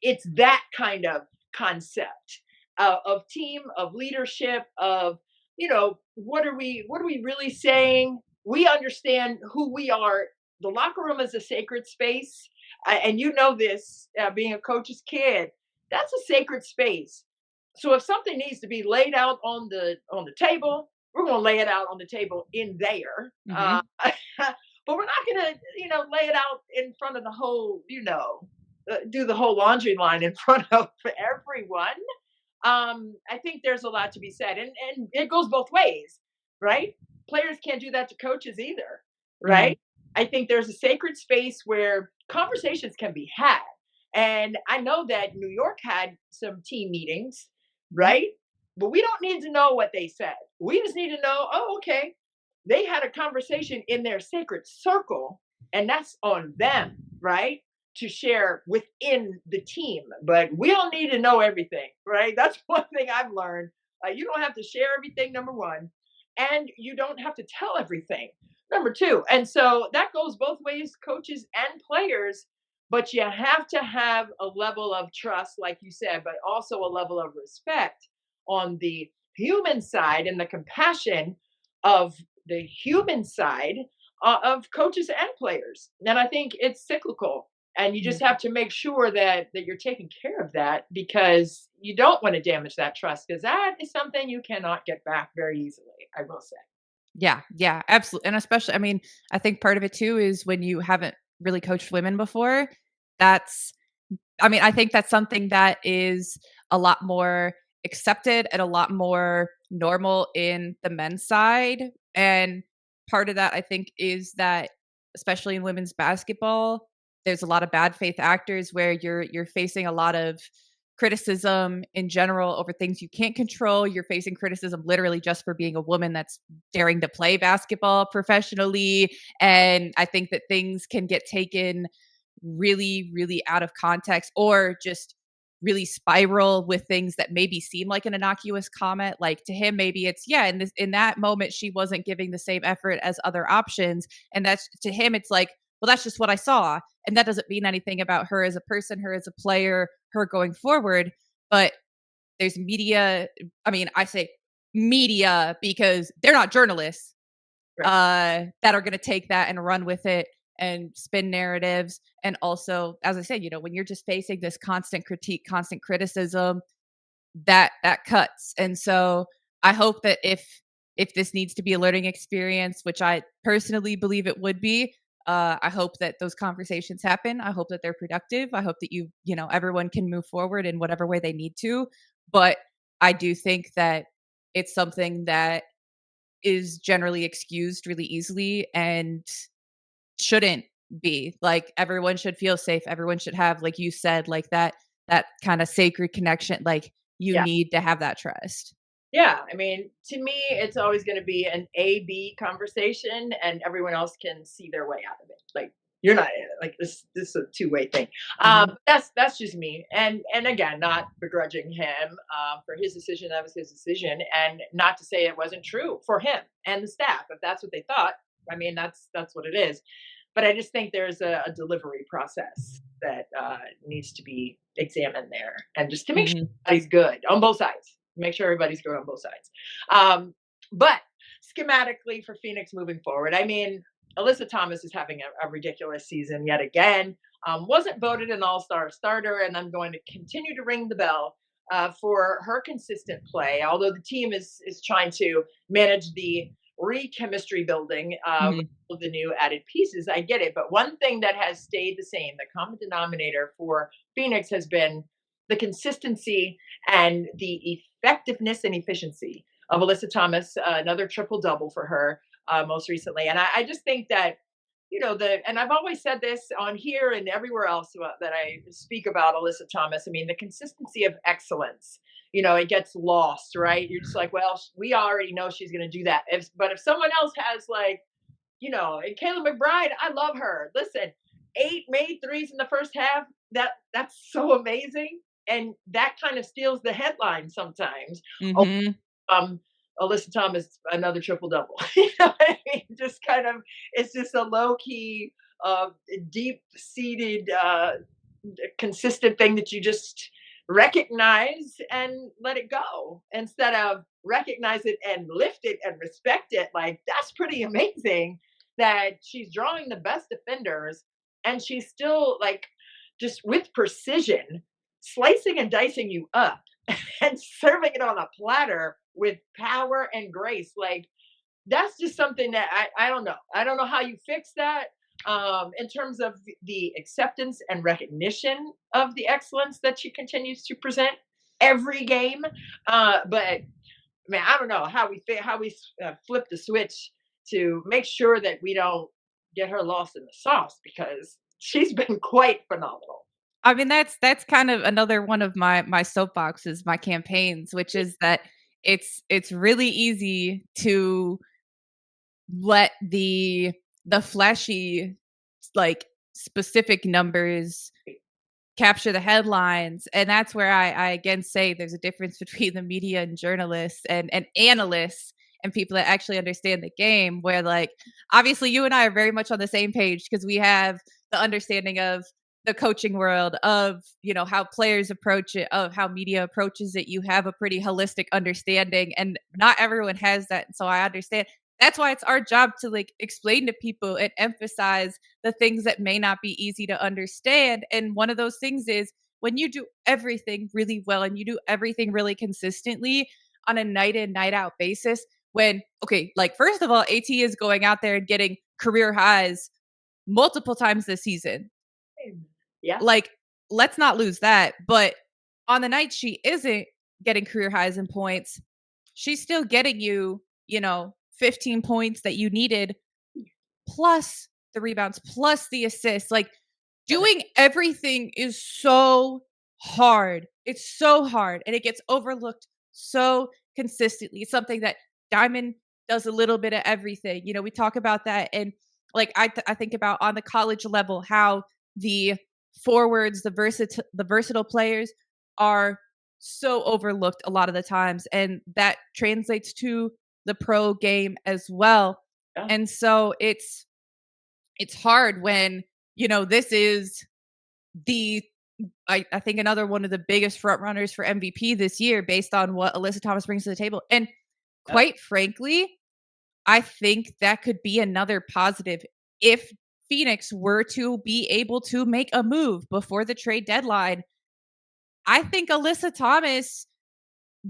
it's that kind of concept of team, of leadership, of what are we really saying? We understand who we are. The locker room is a sacred space, and you know this, being a coach's kid. That's a sacred space. So if something needs to be laid out on the table, we're going to lay it out on the table in there. Mhm. But we're not going to, lay it out in front of the whole, do the whole laundry line in front of everyone. I think there's a lot to be said, and it goes both ways, right? Players can't do that to coaches either, Mhm. right? I think there's a sacred space where conversations can be had, and I know that New York had some team meetings, right? But we don't need to know what they said. We just need to know, oh, okay, they had a conversation in their sacred circle, and that's on them, right? To share within the team, but we don't need to know everything, right? That's one thing I've learned. You don't have to share everything, number one, and you don't have to tell everything, number two. And so that goes both ways, coaches and players. But you have to have a level of trust, like you said, but also a level of respect on the human side and the compassion of the human side of coaches and players. And I think it's cyclical, and you just Mhm. have to make sure that you're taking care of that, because you don't want to damage that trust, because that is something you cannot get back very easily, I will say. Yeah, yeah, absolutely, and especially I mean, I think part of it too is when you haven't really coached women before, that's I mean, I think that's something that is a lot more accepted and a lot more normal in the men's side, and part of that, I think, is that, especially in women's basketball, there's a lot of bad faith actors where you're facing a lot of criticism in general over things you can't control. You're facing criticism literally just for being a woman that's daring to play basketball professionally, and I think that things can get taken really, really out of context or just really spiral with things that maybe seem like an innocuous comment. Like to him, maybe it's yeah, in that moment she wasn't giving the same effort as other options. And that's to him, it's like, well, that's just what I saw. And that doesn't mean anything about her as a person, her as a player, her going forward. But there's media. I mean, I say media because they're not journalists Right. that are going to take that and run with it and spin narratives. And also, as I said, when you're just facing this constant critique, constant criticism, that cuts. And so I hope that if this needs to be a learning experience, which I personally believe it would be, I hope that those conversations happen. I hope that they're productive. I hope that everyone can move forward in whatever way they need to. But I do think that it's something that is generally excused really easily and shouldn't be. Like everyone should feel safe. Everyone should have, like you said, like that kind of sacred connection. Like you Yeah. need to have that trust. Yeah, I mean, to me, it's always going to be an A-B conversation, and everyone else can see their way out of it. Like you're not in it. Like this is a two-way thing. Mhm. That's just me, and again, not begrudging him for his decision. That was his decision, and not to say it wasn't true for him and the staff. If that's what they thought, I mean, that's what it is. But I just think there's a delivery process that needs to be examined there, and just to make sure Mhm. everybody's good on both sides. Make sure everybody's good on both sides. But schematically for Phoenix moving forward, I mean, Alyssa Thomas is having a ridiculous season yet again. Wasn't voted an All-Star starter, and I'm going to continue to ring the bell for her consistent play. Although the team is trying to manage the re-chemistry building Mhm. with the new added pieces, I get it. But one thing that has stayed the same, the common denominator for Phoenix, has been the consistency and the effectiveness and efficiency of Alyssa Thomas. Another triple double for her most recently, and I just think that and I've always said this on here and everywhere else that I speak about Alyssa Thomas. I mean, the consistency of excellence. It gets lost, right? You're just like, well, we already know she's going to do that. But if someone else has like, and Kayla McBride, I love her. Listen, 8 made threes in the first half. That's so amazing, and that kind of steals the headline sometimes. Oh, Mhm. um, Alyssa Thomas, another triple double. You know what I mean? Just kind of, it's just a low key, uh, deep seated, consistent thing that you just recognize and let it go instead of recognize it and lift it and respect it. Like, that's pretty amazing that she's drawing the best defenders and she's still like just with precision slicing and dicing you up and serving it on a platter with power and grace. Like, that's just something that I don't know. I don't know how you fix that in terms of the acceptance and recognition of the excellence that she continues to present every game. But man, I don't know how we flip the switch to make sure that we don't get her lost in the sauce because she's been quite phenomenal. I mean, that's kind of another one of my soapboxes, my campaigns, which is that it's really easy to let the flashy, like, specific numbers capture the headlines, and that's where I again say there's a difference between the media and journalists and analysts and people that actually understand the game, where, like, obviously you and I are very much on the same page because we have the understanding of the coaching world, of, how players approach it, of how media approaches it. You have a pretty holistic understanding, and not everyone has that, and so I understand. That's why it's our job to, like, explain to people and emphasize the things that may not be easy to understand. And one of those things is when you do everything really well and you do everything really consistently on a night in, night out basis, when, okay, like, first of all, AT is going out there and getting career highs multiple times this season. Yeah. Like, let's not lose that. But on the night she isn't getting career highs in points, she's still getting you, 15 points that you needed, plus the rebounds, plus the assists. Like, doing everything is so hard. It's so hard and it gets overlooked so consistently. It's something that Diamond does a little bit of everything. We talk about that, and, like, I think about on the college level how the forwards, the versatile players are so overlooked a lot of the times, and that translates to the pro game as well. Yeah. And so it's hard when, this is the I think another one of the biggest front runners for MVP this year based on what Alyssa Thomas brings to the table. And Yeah. quite frankly, I think that could be another positive if Phoenix were to be able to make a move before the trade deadline. I think Alyssa Thomas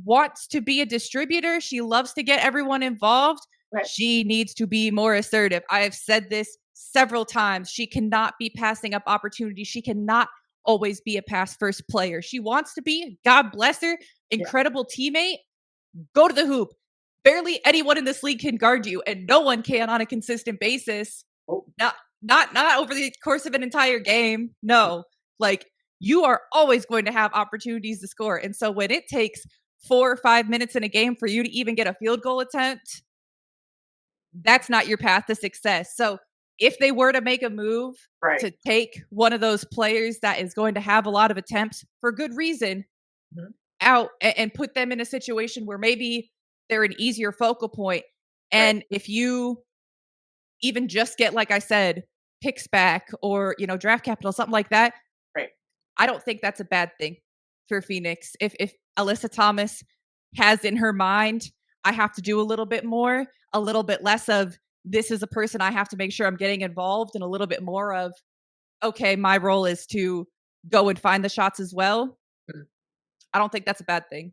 wants to be a distributor. She loves to get everyone involved. Right. She needs to be more assertive. I have said this several times. She cannot be passing up opportunities. She cannot always be a pass first player. She wants to be, God bless her, Yeah. incredible teammate. Go to the hoop. Barely anyone in this league can guard you, and no one can on a consistent basis. Oh, Not over the course of an entire game. No. Like, you are always going to have opportunities to score. And so when it takes 4 or 5 minutes in a game for you to even get a field goal attempt, that's not your path to success. So if they were to make a move right. to take one of those players that is going to have a lot of attempts for good reason Mhm. out and put them in a situation where maybe they're an easier focal point, Right. and if you even just get, like I said, picks back or, draft capital, something like that, Right. I don't think that's a bad thing for Phoenix. If Alyssa Thomas has in her mind, I have to do a little bit more, a little bit less of, this is a person I have to make sure I'm getting involved, and a little bit more of, okay, my role is to go and find the shots as well. Mhm. I don't think that's a bad thing.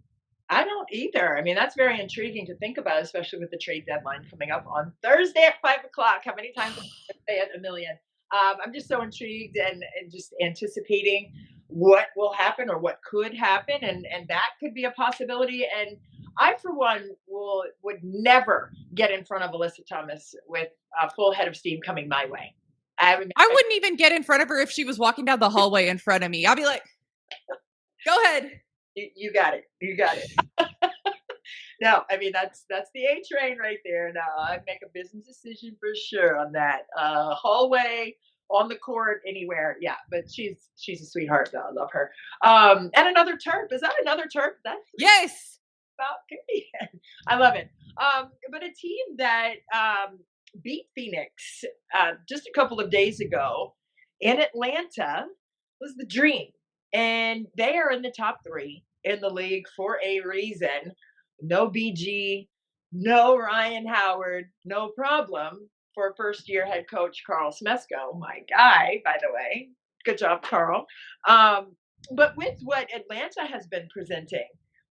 I don't either. I mean, that's very intriguing to think about, especially with the trade deadline coming up on Thursday at 5 o'clock. How many times am I gonna say it? A million. I'm just so intrigued and just anticipating what will happen or what could happen, and that could be a possibility. And I, for one, would never get in front of Alyssa Thomas with a full head of steam coming my way. I would. I wouldn't even get in front of her if she was walking down the hallway in front of me. I'd be like, go ahead. You got it. You got it. No, I mean that's the A train right there. Now I make a business decision for sure on that. Hallway, on the court, anywhere. Yeah, but she's a sweetheart though. I love her. And another Terp. Is that another Terp? That's Yes. about Canadian. I love it. But a team that beat Phoenix just a couple of days ago in Atlanta was the Dream. and they are in the top 3 in the league for a reason. No BG, no Ryan Howard, no problem for first year head coach Carl Smesco, my guy, by the way. Good job, Carl. Um, but with what Atlanta has been presenting,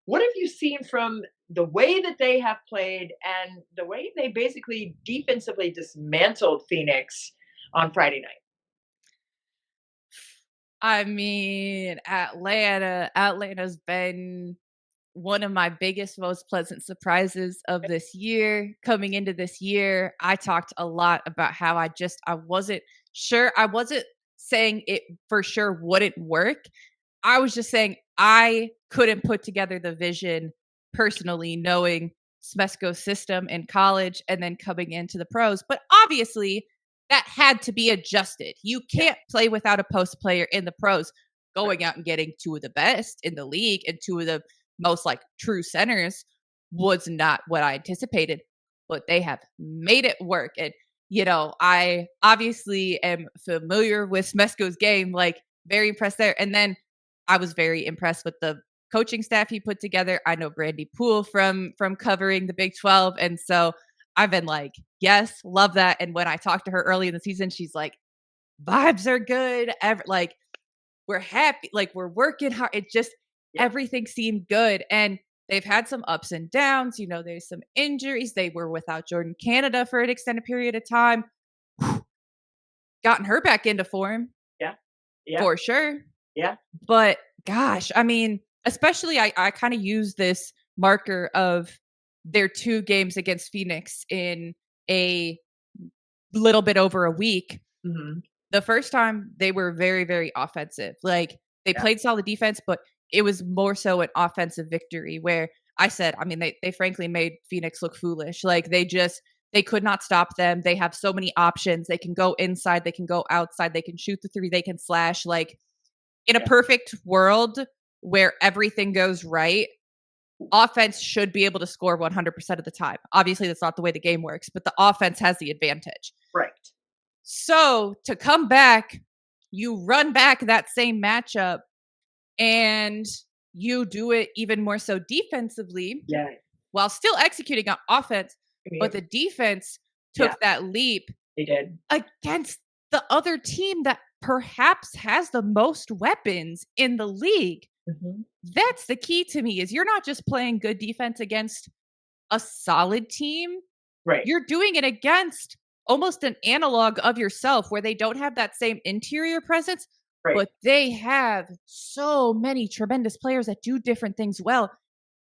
what have you seen from the way that they have played and the way they basically defensively dismantled Phoenix on Friday night? I mean, Atlanta's been one of my biggest, most pleasant surprises of this year. Coming into this year, I talked a lot about how I wasn't sure. I wasn't saying it for sure wouldn't work. I was just saying I couldn't put together the vision personally, knowing Smesco's system in college and then coming into the pros. But obviously, that had to be adjusted. You Yeah, can't play without a post player in the pros. Going out and getting two of the best in the league and two of the most like true centers was not what I anticipated, but they have made it work. And, I obviously am familiar with Smesco's game, like very impressed there. And then I was very impressed with the coaching staff he put together. I know Brandy Poole from covering the Big 12. And so I've been like, yes, love that. And when I talked to her early in the season, she's like, vibes are good. Like we're happy, like we're working hard. It just yeah, everything seemed good. And they've had some ups and downs. There's some injuries. They were without Jordan Canada for an extended period of time. Gotten her back into form yeah, yeah, for sure. yeah. But gosh, I mean, especially I kind of use this marker of their 2 games against Phoenix in a little bit over a week. Mhm. The first time they were very, very offensive. Like they Yeah, played solid defense, but it was more so an offensive victory where I said, I mean, they frankly made Phoenix look foolish. Like they could not stop them. They have so many options. They can go inside, they can go outside, they can shoot the three, they can slash. Like in a yeah, perfect world where everything goes right, offense should be able to score 100% of the time. Obviously, that's not the way the game works, but the offense has the advantage. right. So to come back, you run back that same matchup and you do it even more so defensively Yeah, while still executing on offense. But yeah, the defense yeah, took that leap they did. against the other team that perhaps has the most weapons in the league. Mhm. That's the key to me is you're not just playing good defense against a solid team. Right, You're doing it against almost an analog of yourself where they don't have that same interior presence, right. but they have so many tremendous players that do different things well.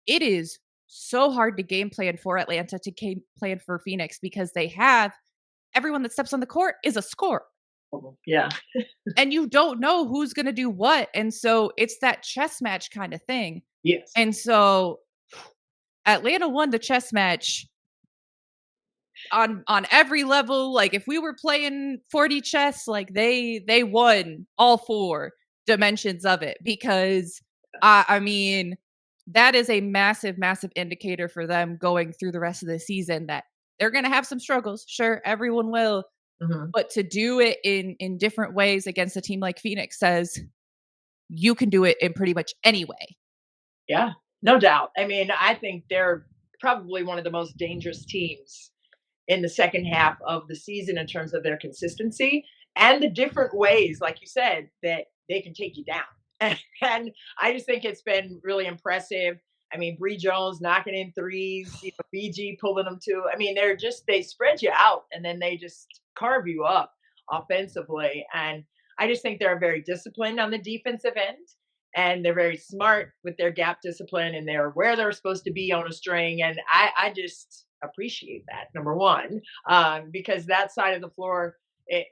It is so hard to game plan for Atlanta to game plan for Phoenix because they have everyone that steps on the court is a scorer Yeah, and you don't know who's going to do what. And so it's that chess match kind of thing. yes. And so Atlanta won the chess match on every level. Like if we were playing 40 chess, like they won all 4 dimensions of it because I mean that is a massive massive indicator for them going through the rest of the season that they're going to have some struggles. Sure, everyone will, Mhm. but to do it in different ways against a team like Phoenix says you can do it in pretty much any way. Yeah, no doubt. I mean, I think they're probably one of the most dangerous teams in the second half of the season in terms of their consistency and the different ways, like you said, that they can take you down. And I just think it's been really impressive. I mean, Bree Jones knocking in threes, BG pulling them too. I mean, they spread you out and then they just carve you up offensively. And I just think they're very disciplined on the defensive end and they're very smart with their gap discipline and they're where they're supposed to be on a string. And I just appreciate that, number one, because that side of the floor,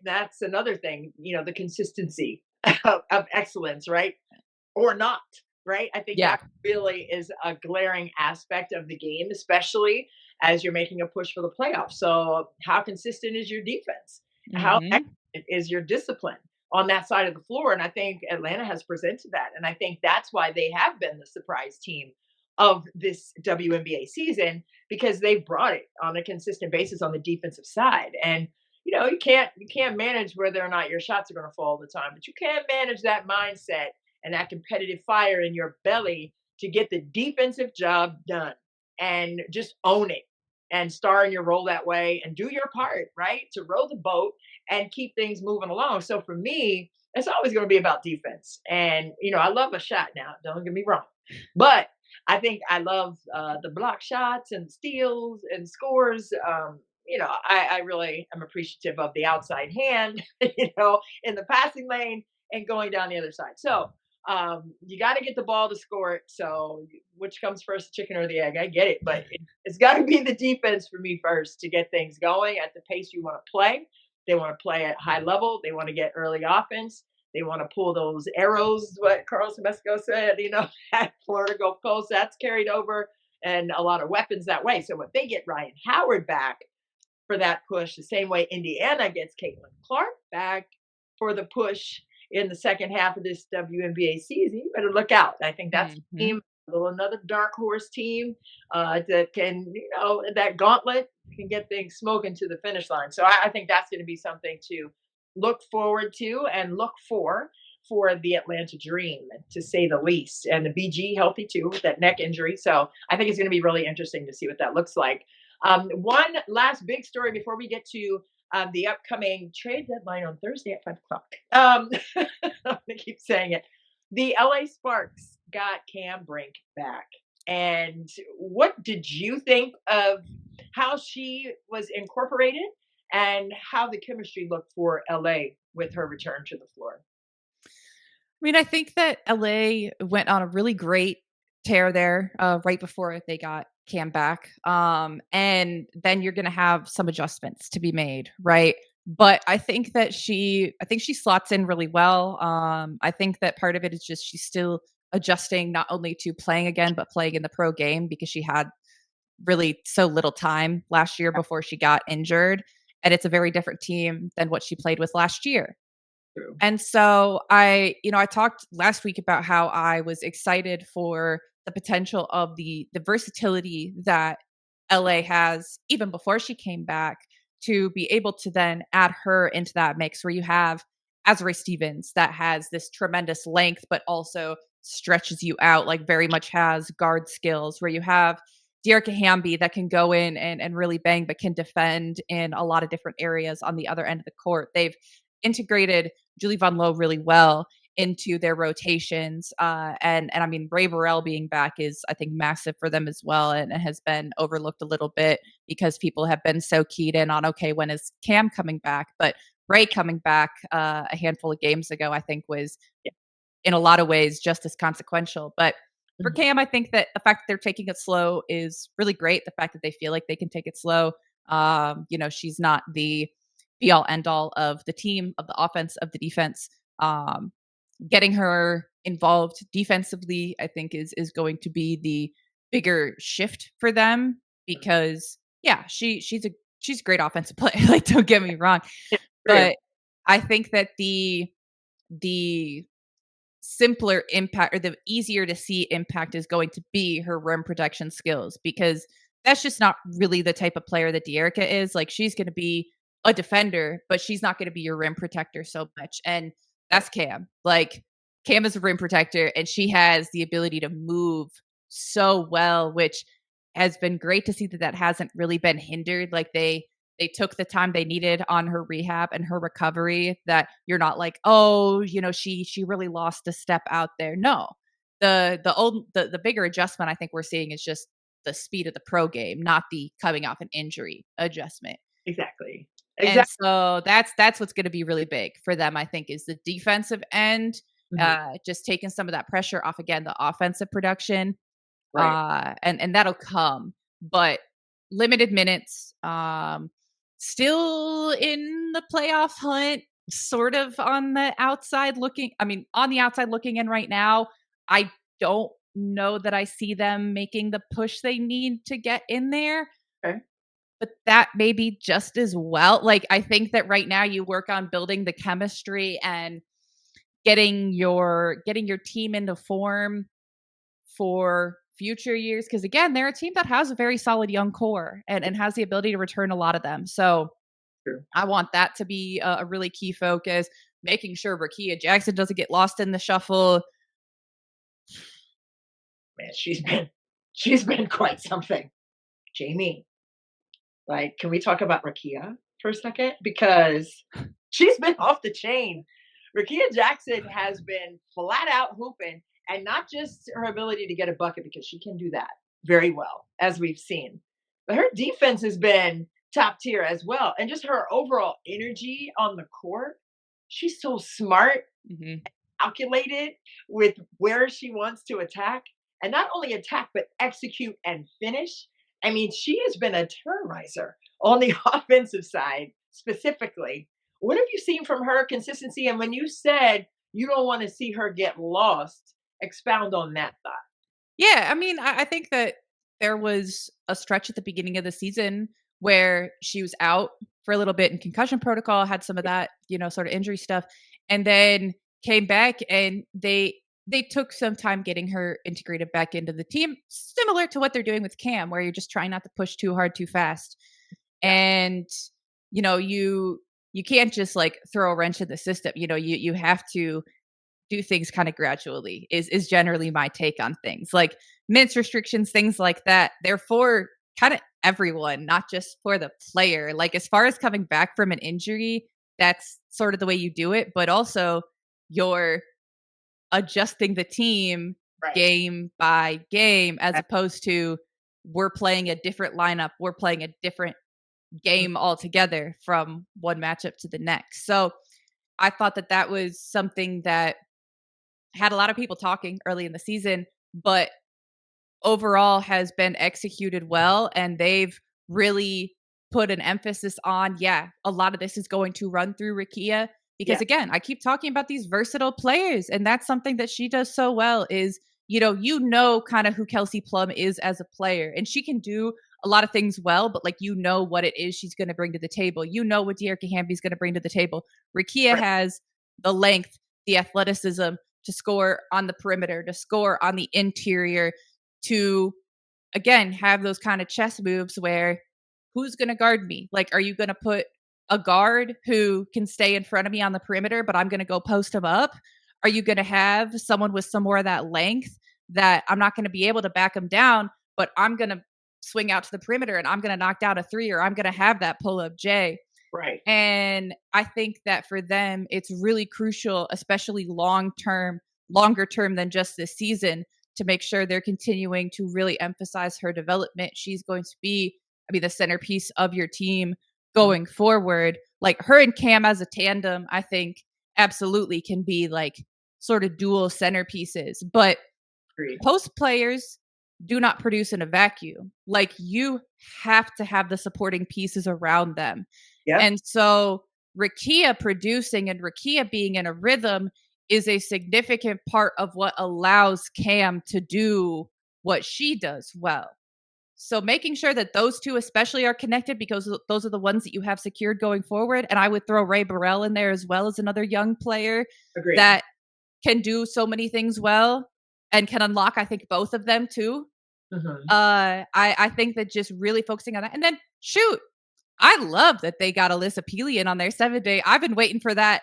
that's another thing, the consistency of excellence, right? Or not, right? I think Yeah. that really is a glaring aspect of the game, especially as you're making a push for the playoffs. So, how consistent is your defense? How Mhm. excellent is your discipline on that side of the floor? And I think Atlanta has presented that. And I think that's why they have been the surprise team of this WNBA season because they've brought it on a consistent basis on the defensive side. And you can't manage whether or not your shots are going to fall all the time, but you can manage that mindset and that competitive fire in your belly to get the defensive job done and just own it and star in your role that way and do your part, right? To row the boat and keep things moving along. So for me, it's always going to be about defense. And, I love a shot now, don't get me wrong. But I think I love the block shots and steals and scores. I really am appreciative of the outside hand, in the passing lane and going down the other side. So you got to get the ball to score it. So which comes first, the chicken or the egg? I get it, but it's got to be the defense for me first to get things going at the pace you want to play. They want to play at high level. They want to get early offense. They want to pull those arrows, what Carlos Mesco said, at Florida Gulf Coast. That's carried over and a lot of weapons that way. So if they get Ryan Howard back for that push, the same way Indiana gets Caitlin Clark back for the push in the second half of this WNBA season, you better look out. I think that's a team, another dark horse team that can, that gauntlet can get things smoking to the finish line. So I think that's going to be something to look forward to and look for the Atlanta Dream, to say the least. And the BG healthy too with that neck injury. So I think it's going to be really interesting to see what that looks like. One last big story before we get to the upcoming trade deadline on Thursday at 5:00. I'm gonna keep saying it. The LA Sparks got Cam Brink back. And what did you think of how she was incorporated and how the chemistry looked for LA with her return to the floor? I mean, I think that LA went on a really great tear there right before they got Cam back. And then you're going to have some adjustments to be made, right? But I think she slots in really well. I think that part of it is just she's still adjusting not only to playing again, but playing in the pro game because she had really so little time last year before she got injured. And it's a very different team than what she played with last year. True. And so I talked last week about how I was excited for the potential of the versatility that LA has even before she came back to be able to then add her into that mix where you have Azurá Stevens that has this tremendous length, but also stretches you out, like very much has guard skills, where you have Dearica Hamby that can go in and really bang, but can defend in a lot of different areas on the other end of the court. They've integrated Julie Von Lowe really well into their rotations. And I mean, Ray Burrell being back is, I think, massive for them as well, and it has been overlooked a little bit because people have been so keyed in on, okay, when is Cam coming back? But Ray coming back a handful of games ago, I think was in a lot of ways just as consequential. But for Cam, I think that the fact that they're taking it slow is really great. The fact that they feel like they can take it slow. She's not the be all end all of the team, of the offense, of the defense. Getting her involved defensively, I think is going to be the bigger shift for them because she's a great offensive player. Like, don't get me wrong, but I think that the simpler impact or the easier to see impact is going to be her rim protection skills, because that's just not really the type of player that Dearica is. Like, she's going to be a defender, but she's not going to be your rim protector so much. And that's Cam. Like, Cam is a rim protector and she has the ability to move so well, which has been great to see that hasn't really been hindered. Like, they took the time they needed on her rehab and her recovery, that you're not like, oh, she really lost a step out there. No, the bigger adjustment I think we're seeing is just the speed of the pro game, not the coming off an injury adjustment. Exactly. And so that's what's going to be really big for them, I think, is the defensive end, just taking some of that pressure off, again, the offensive production. Right. And that'll come, but limited minutes, still in the playoff hunt, sort of on the outside looking in right now. I don't know that I see them making the push they need to get in there. Okay. But that may be just as well. Like, I think that right now you work on building the chemistry and getting your team into form for future years. Because again, they're a team that has a very solid young core and has the ability to return a lot of them. So I want that to be a really key focus, making sure Rakia Jackson doesn't get lost in the shuffle. Man, she's been quite something. Jamie, like, can we talk about Rakia for a second? Because she's been off the chain. Rakia Jackson has been flat out hooping, and not just her ability to get a bucket, because she can do that very well, as we've seen. But her defense has been top tier as well. And just her overall energy on the court. She's so smart, Mhm. calculated with where she wants to attack, and not only attack but execute and finish. I mean, she has been a terrorizer on the offensive side specifically. What have you seen from her consistency? And when you said you don't want to see her get lost, expound on that thought. Yeah, I mean, I think that there was a stretch at the beginning of the season where she was out for a little bit in concussion protocol, had some of that, sort of injury stuff, and then came back and they took some time getting her integrated back into the team, similar to what they're doing with Cam, where you're just trying not to push too hard too fast. Yeah, And you can't just like throw a wrench in the system. You have to do things kind of gradually is generally my take on things. Like minutes restrictions, things like that. They're for kind of everyone, not just for the player. Like as far as coming back from an injury, that's sort of the way you do it, but also you're adjusting the team right. game by game as opposed to we're playing a different lineup, we're playing a different game altogether from one matchup to the next. So I thought that that was something that had a lot of people talking early in the season, but overall has been executed well. And they've really put an emphasis on, yeah, a lot of this is going to run through Rakia. Yeah, Because again, I keep talking about these versatile players, and that's something that she does so well is, kind of who Kelsey Plum is as a player. And she can do a lot of things well, but like what it is she's going to bring to the table. What Dearica Hamby's going to bring to the table. Rakia right, has the length, the athleticism to score on the perimeter, to score on the interior, to again have those kind of chess moves where who's going to guard me? Like, are you going to put a guard who can stay in front of me on the perimeter, but I'm going to go post him up? Are you going to have someone with some more of that length that I'm not going to be able to back him down, but I'm going to swing out to the perimeter and I'm going to knock down a three, or I'm going to have that pull up J? right. And I think that for them, it's really crucial, especially longer term than just this season, to make sure they're continuing to really emphasize her development. She's going to be, the centerpiece of your team Mhm. going forward. Like her and Cam as a tandem, I think absolutely can be like sort of dual centerpieces. But Agreed. post players do not produce in a vacuum. Like you have to have the supporting pieces around them. Yep. And so Rakia producing and Rakia being in a rhythm is a significant part of what allows Cam to do what she does well. So making sure that those two especially are connected, because those are the ones that you have secured going forward. And I would throw Ray Burrell in there as well as another young player Agreed. that can do so many things well and can unlock, I think, both of them too. Mhm. I think that just really focusing on that. And then shoot, I love that they got Alyssa Pelian on their 7-day. I've been waiting for that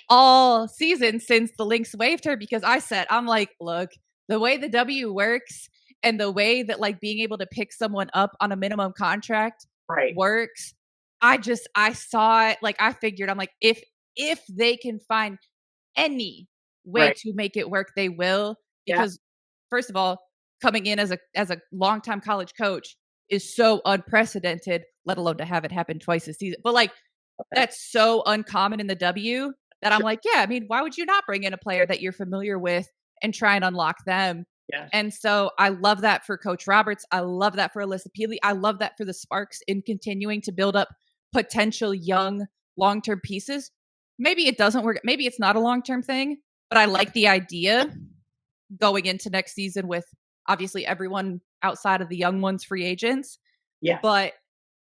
all season since the Lynx waived her, because I'm like, look, the way the W works and the way that like being able to pick someone up on a minimum contract Right. works. I saw it, like I figured, I'm like, if they can find any way Right. to make it work, they will. Yeah. Because first of all, coming in as a longtime college coach is so unprecedented, let alone to have it happen twice a season. But like Okay. that's so uncommon in the W that I'm Sure. like, yeah, why would you not bring in a player that you're familiar with and try and unlock them? Yes. And so I love that for Coach Roberts. I love that for Alyssa Peely. I love that for the Sparks in continuing to build up potential young long-term pieces. Maybe it doesn't work. Maybe it's not a long-term thing, but I like the idea going into next season with obviously everyone outside of the young ones free agents. Yes. But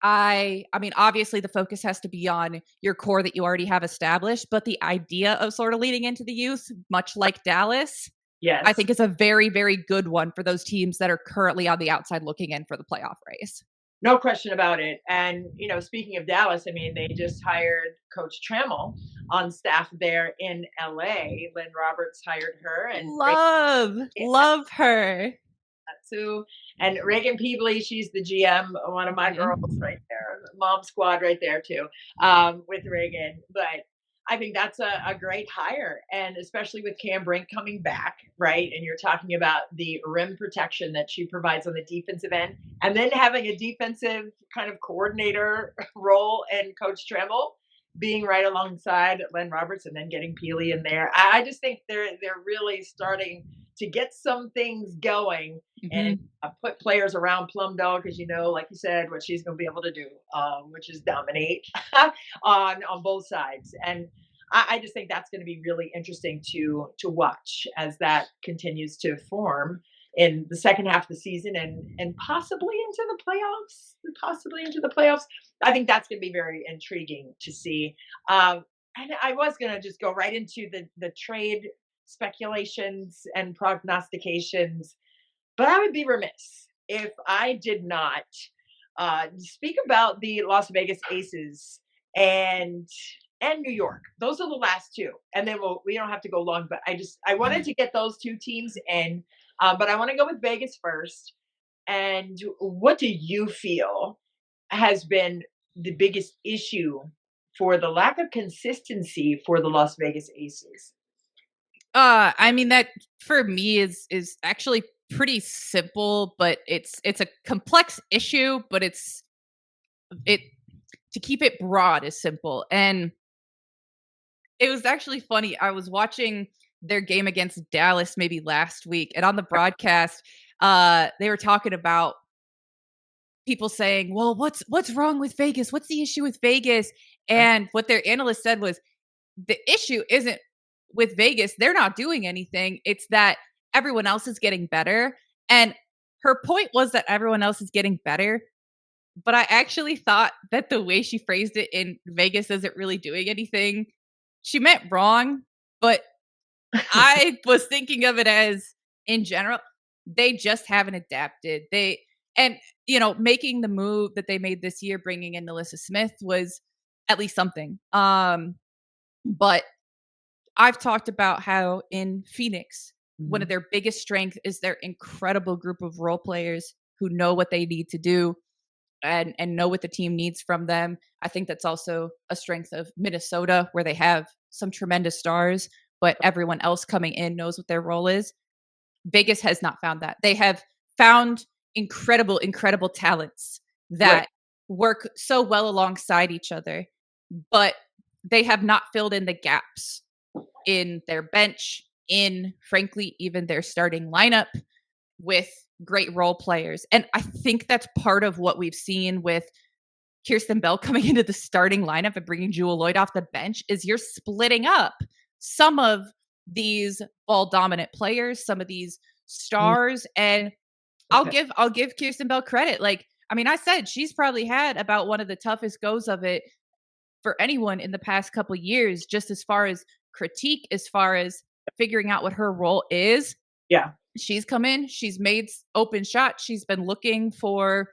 obviously the focus has to be on your core that you already have established, but the idea of sort of leading into the youth, much like Dallas, I Yes. think is a very, very good one for those teams that are currently on the outside looking in for the playoff race. No question about it. And, speaking of Dallas, I mean, they just hired Coach Trammell on staff there in LA. Lynn Roberts hired her and Love her. Satou and Reagan Peebley. She's the GM, one of my girls Mhm. right there, mom squad right there too, with Reagan. But I think that's a great hire, and especially with Cam Brink coming back, right? And you're talking about the rim protection that she provides on the defensive end, and then having a defensive kind of coordinator role and Coach Tremble being right alongside Len Roberts, and then getting Peely in there. I just think they're really starting to get some things going and Mhm. put players around Plum Dog, because like you said, what she's going to be able to do, which is dominate on both sides. And I just think that's going to be really interesting to watch as that continues to form in the second half of the season, and possibly into the playoffs. Possibly into the playoffs. I think that's going to be very intriguing to see. And I was going to just go right into the trade speculations and prognostications, but I would be remiss if I did not speak about the Las Vegas Aces and New York. Those are the last two, and then we don't have to go long. But I wanted to get those two teams in, but I want to go with Vegas first. And what do you feel has been the biggest issue for the lack of consistency for the Las Vegas Aces? I mean that for me is actually pretty simple, but it's a complex issue, but it to keep it broad is simple. And it was actually funny. I was watching their game against Dallas maybe last week, and on the broadcast, they were talking about people saying, "Well, what's wrong with Vegas? What's the issue with Vegas?" And what their analyst said was, "The issue isn't with Vegas. They're not doing anything. It's that everyone else is getting better." And her point was that everyone else is getting better, but I actually thought that the way she phrased it in Vegas isn't really doing anything. She meant wrong, but I was thinking of it as in general, they just haven't adapted. And making the move that they made this year, bringing in Alyssa Smith was at least something. But I've talked about how in Phoenix, one of Mhm. their biggest strengths is their incredible group of role players who know what they need to do and know what the team needs from them. I think that's also a strength of Minnesota, where they have some tremendous stars, but everyone else coming in knows what their role is. Vegas has not found that. They have found incredible, incredible talents Right. that work so well alongside each other, but they have not filled in the gaps in their bench, in frankly, even their starting lineup with great role players. And I think that's part of what we've seen with Kirsten Bell coming into the starting lineup and bringing Jewel Lloyd off the bench is you're splitting up some of these ball dominant players, some of these Mm, stars. And okay. I'll give Kirsten Bell credit. Like, I mean, I said she's probably had about one of the toughest goes of it for anyone in the past couple years, just as far as critique, as far as figuring out what her role is. Yeah. She's come in, she's made open shots, she's been looking for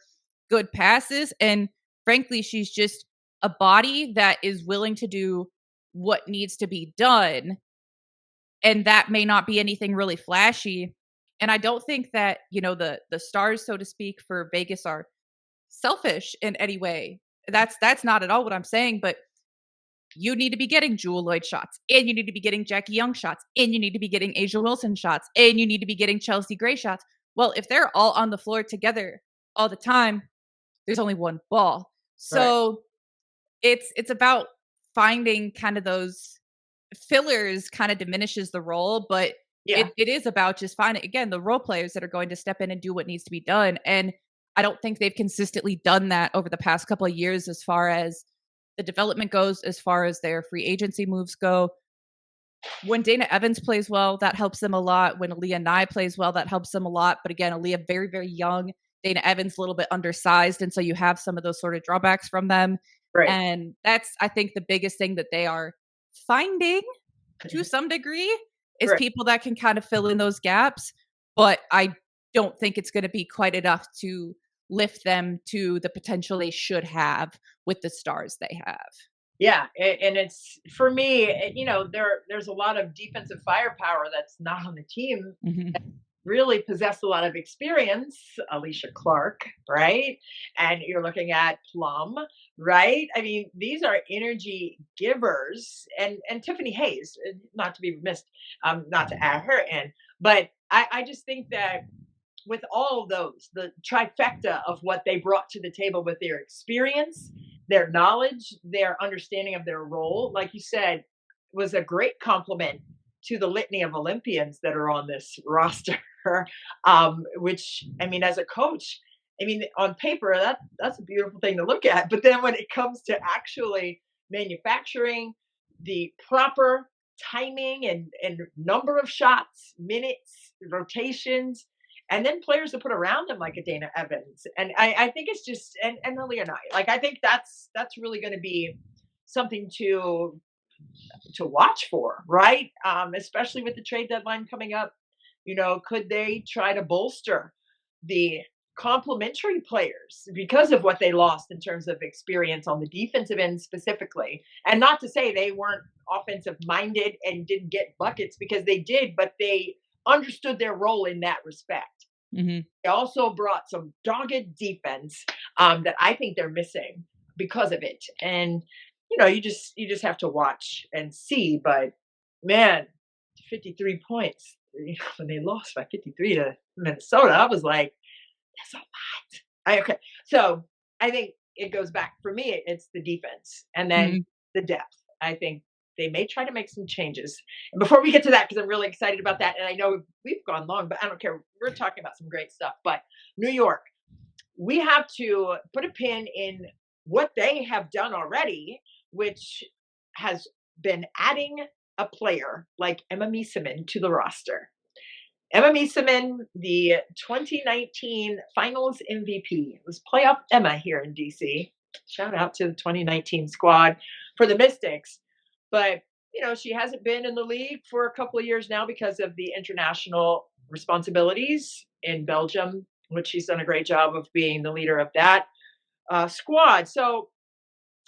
good passes, and frankly, she's just a body that is willing to do what needs to be done, and that may not be anything really flashy. And I don't think that, the stars, so to speak, for Vegas are selfish in any way. That's not at all what I'm saying, but you need to be getting Jewel Lloyd shots, and you need to be getting Jackie Young shots, and you need to be getting Asia Wilson shots, and you need to be getting Chelsea Gray shots. Well, if they're all on the floor together all the time, there's only one ball. Right. So it's about finding kind of those fillers kind of diminishes the role, but Yeah. it is about just finding again the role players that are going to step in and do what needs to be done. And I don't think they've consistently done that over the past couple of years as far as the development goes, as far as their free agency moves go. When Dana Evans plays well, that helps them a lot. When Aaliyah Nye plays well, that helps them a lot. But again, Aaliyah very, very young. Dana Evans a little bit undersized. And so you have some of those sort of drawbacks from them. Right. And that's, I think, the biggest thing that they are finding to some degree is Right. people that can kind of fill in those gaps. But I don't think it's going to be quite enough to lift them to the potential they should have with the stars they have. Yeah, and it's for me, there's a lot of defensive firepower that's not on the team Mhm. really possess a lot of experience, Alicia Clark, right? And you're looking at Plum, right? I mean, these are energy givers, and Tiffany Hayes, not to be remiss, not to add her in, but I just think that with all of those, the trifecta of what they brought to the table with their experience, their knowledge, their understanding of their role, like you said, was a great compliment to the litany of Olympians that are on this roster. Which, I mean, as a coach, I mean, on paper, that's a beautiful thing to look at. But then when it comes to actually manufacturing the proper timing and number of shots, minutes, rotations, and then players to put around them like a Dana Evans. And I think it's just and the Leonai. Like I think that's really going to be something to watch for, right? Especially with the trade deadline coming up. You know, could they try to bolster the complementary players because of what they lost in terms of experience on the defensive end specifically? And not to say they weren't offensive minded and didn't get buckets because they did, but they understood their role in that respect. Mhm. They also brought some dogged defense that I think they're missing because of it. And you know, you just have to watch and see. But man, 53 points when they lost by 53 to Minnesota, I was like, that's a lot. Okay, so I think it goes back for me. It's the defense and then Mhm. the depth. I think they may try to make some changes. And before we get to that, because I'm really excited about that, and I know we've gone long, but I don't care. We're talking about some great stuff. But New York, we have to put a pin in what they have done already, which has been adding a player like Emma Miesemann to the roster. Emma Miesemann, the 2019 Finals MVP, was playoff Emma here in DC. Shout out to the 2019 squad for the Mystics. But, you know, she hasn't been in the league for a couple of years now because of the international responsibilities in Belgium, which she's done a great job of being the leader of that squad. So,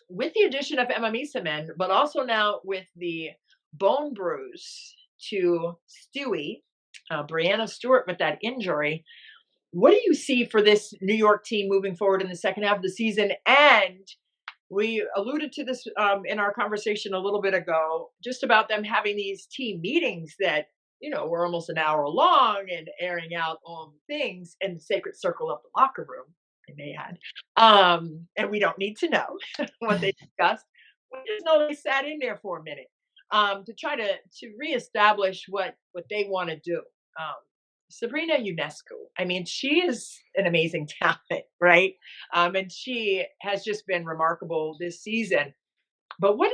with the addition of Emma Miesemann, but also now with the bone bruise to Stewie, Brianna Stewart with that injury, what do you see for this New York team moving forward in the second half of the season? And we alluded to this in our conversation a little bit ago, just about them having these team meetings that, you know, were almost an hour long and airing out all the things in the sacred circle of the locker room, I may add. And we don't need to know what they discussed. We just know they sat in there for a minute to try to reestablish what they want to do. Um, Sabrina Ionescu. I mean, she is an amazing talent, right? And she has just been remarkable this season. But what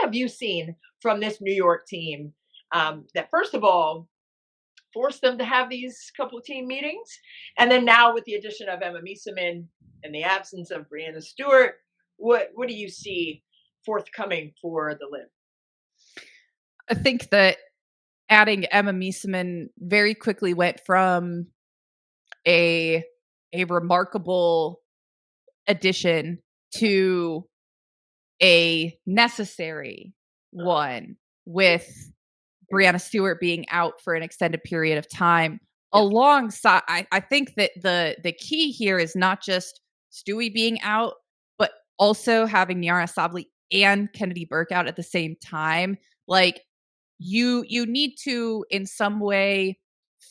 have you seen from this New York team that, first of all, forced them to have these couple of team meetings, and then now with the addition of Emma Miesemann and the absence of Brianna Stewart, what do you see forthcoming for the Lynx? I think that adding Emma Miesemann very quickly went from a remarkable addition to a necessary one, with Brianna Stewart being out for an extended period of time. Yeah, Alongside, I think that the key here is not just Stewie being out, but also having Niara Sabally and Kennedy Burke out at the same time. Like, you need to in some way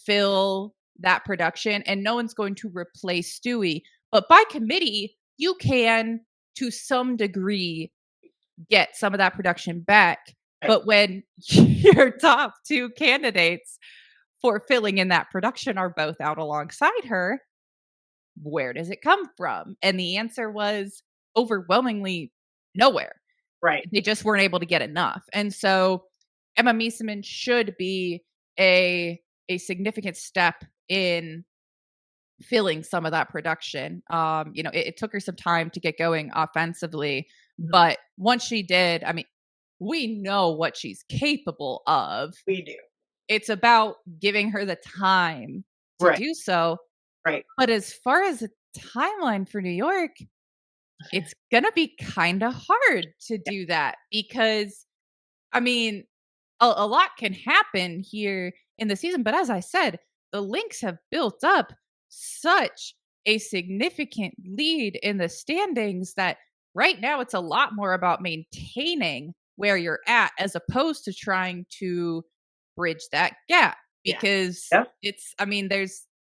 fill that production, and no one's going to replace Stewie, but by committee you can to some degree get some of that production back. right, But when your top two candidates for filling in that production are both out alongside her, where does it come from? And the answer was overwhelmingly nowhere. right, They just weren't able to get enough. And so Emma Miesemann should be a significant step in filling some of that production. It took her some time to get going offensively, mhm, but once she did, I mean, we know what she's capable of. we do, It's about giving her the time to right, do so. right, But as far as a timeline for New York, it's gonna be kind of hard to yeah, do that because, I mean, a lot can happen here in the season. But as I said, the Lynx have built up such a significant lead in the standings that right now it's a lot more about maintaining where you're at as opposed to trying to bridge that gap Yeah. because Yeah.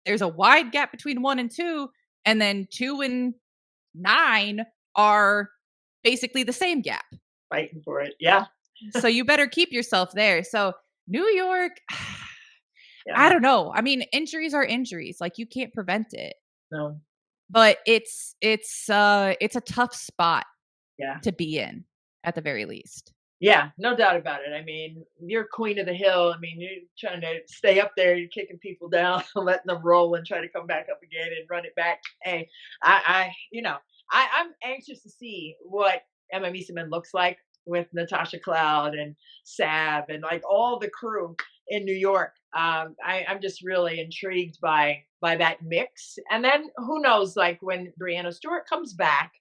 there's a wide gap between 1 and 2, and then 2 and 9 are basically the same gap. Fighting for it. Yeah. So you better keep yourself there. So New York, I Yeah. don't know. I mean, injuries are injuries. Like you can't prevent it. No. But it's a tough spot Yeah. to be in at the very least. Yeah, no doubt about it. I mean, you're queen of the hill. I mean, you're trying to stay up there, you're kicking people down, letting them roll and try to come back up again and run it back. Hey, I'm anxious to see what Emma Mieseman looks like with Natasha Cloud and Sab and like all the crew in New York. I'm just really intrigued by that mix. And then who knows, like when Brianna Stewart comes back,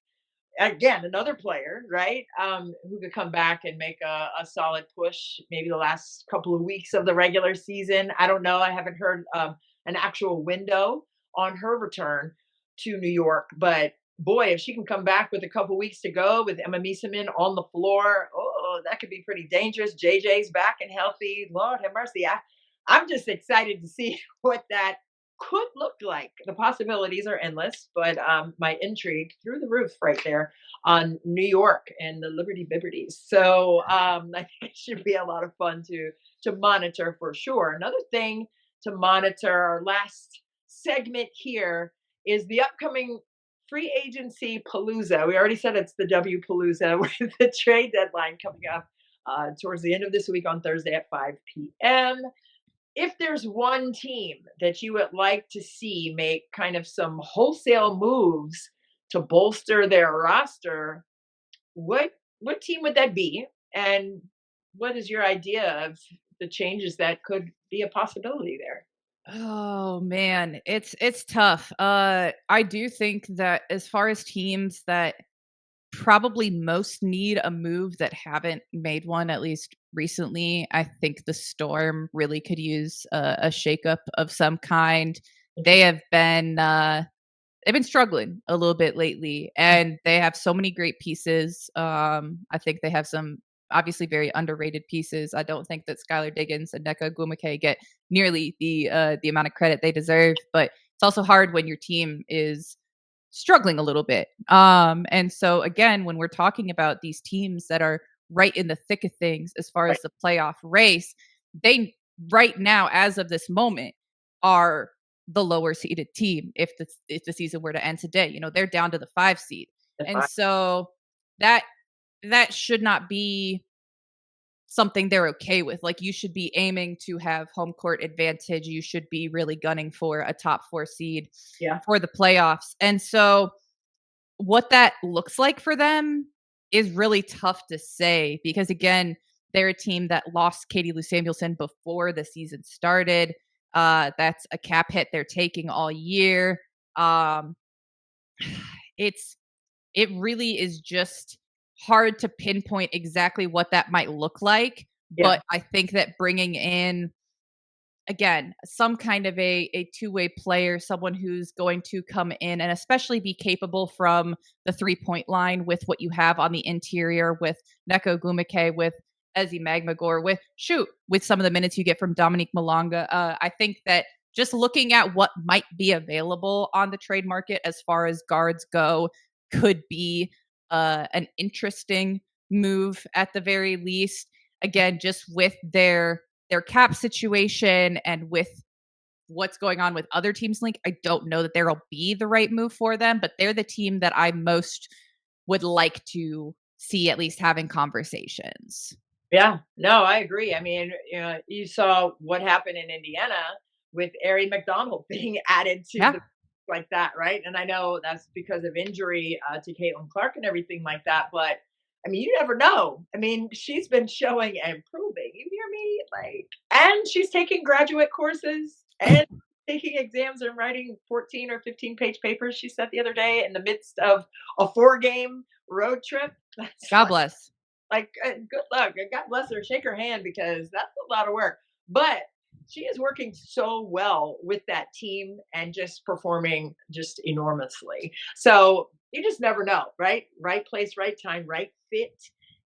again another player, right, who could come back and make a solid push maybe the last couple of weeks of the regular season. I don't know, I haven't heard an actual window on her return to New York, but boy, if she can come back with a couple weeks to go with Emma Mieseman on the floor, oh, that could be pretty dangerous. JJ's back and healthy, Lord have mercy. I'm just excited to see what that could look like. The possibilities are endless, but my intrigue through the roof right there on New York and the Liberty Bibberties. So I think it should be a lot of fun to monitor for sure. Another thing to monitor, our last segment here, is the upcoming free agency palooza. We already said it's the W Palooza with the trade deadline coming up towards the end of this week on Thursday at 5 p.m. If there's one team that you would like to see make kind of some wholesale moves to bolster their roster, what team would that be? And what is your idea of the changes that could be a possibility there? Oh man, it's tough. I do think that as far as teams that probably most need a move that haven't made one, at least recently, I think the Storm really could use a shakeup of some kind. They Interesting. have been they've been struggling a little bit lately, and they have so many great pieces. I think they have some obviously very underrated pieces. I don't think that Skylar Diggins and Nneka Ogwumike get nearly the amount of credit they deserve, but it's also hard when your team is struggling a little bit. And so again, when we're talking about these teams that are right in the thick of things as far Right. as the playoff race, they right now, as of this moment, are the lower seeded team if the season were to end today. You know, they're down to the 5 seed. If And I- so that that should not be something they're okay with. Like you should be aiming to have home court advantage. You should be really gunning for a top 4 seed yeah. for the playoffs. And so what that looks like for them is really tough to say because again, they're a team that lost Katie Lou Samuelson before the season started. That's a cap hit they're taking all year. Um, it's it really is just hard to pinpoint exactly what that might look like. Yeah. But I think that bringing in again, some kind of a two-way player, someone who's going to come in and especially be capable from the three-point line with what you have on the interior with Nneka Ogwumike, with Ezi Magmagor, with some of the minutes you get from Dominique Malonga. I think that just looking at what might be available on the trade market as far as guards go could be an interesting move at the very least. Again, just with their cap situation and with what's going on with other teams link, I don't know that there'll be the right move for them, but they're the team that I most would like to see at least having conversations. Yeah, no, I agree. I mean, you know, you saw what happened in Indiana with Ari McDonald being added to Yeah. the like that, right? And I know that's because of injury to Caitlin Clark and everything like that. But I mean, you never know. I mean, she's been showing and improving. You hear me? Like, and she's taking graduate courses and taking exams and writing 14 or 15-page papers. She said the other day in the midst of a 4-game road trip. That's God bless. like, good luck. God bless her. Shake her hand because that's a lot of work. But she is working so well with that team and just performing just enormously. So you just never know, right? Right place, right time, right fit.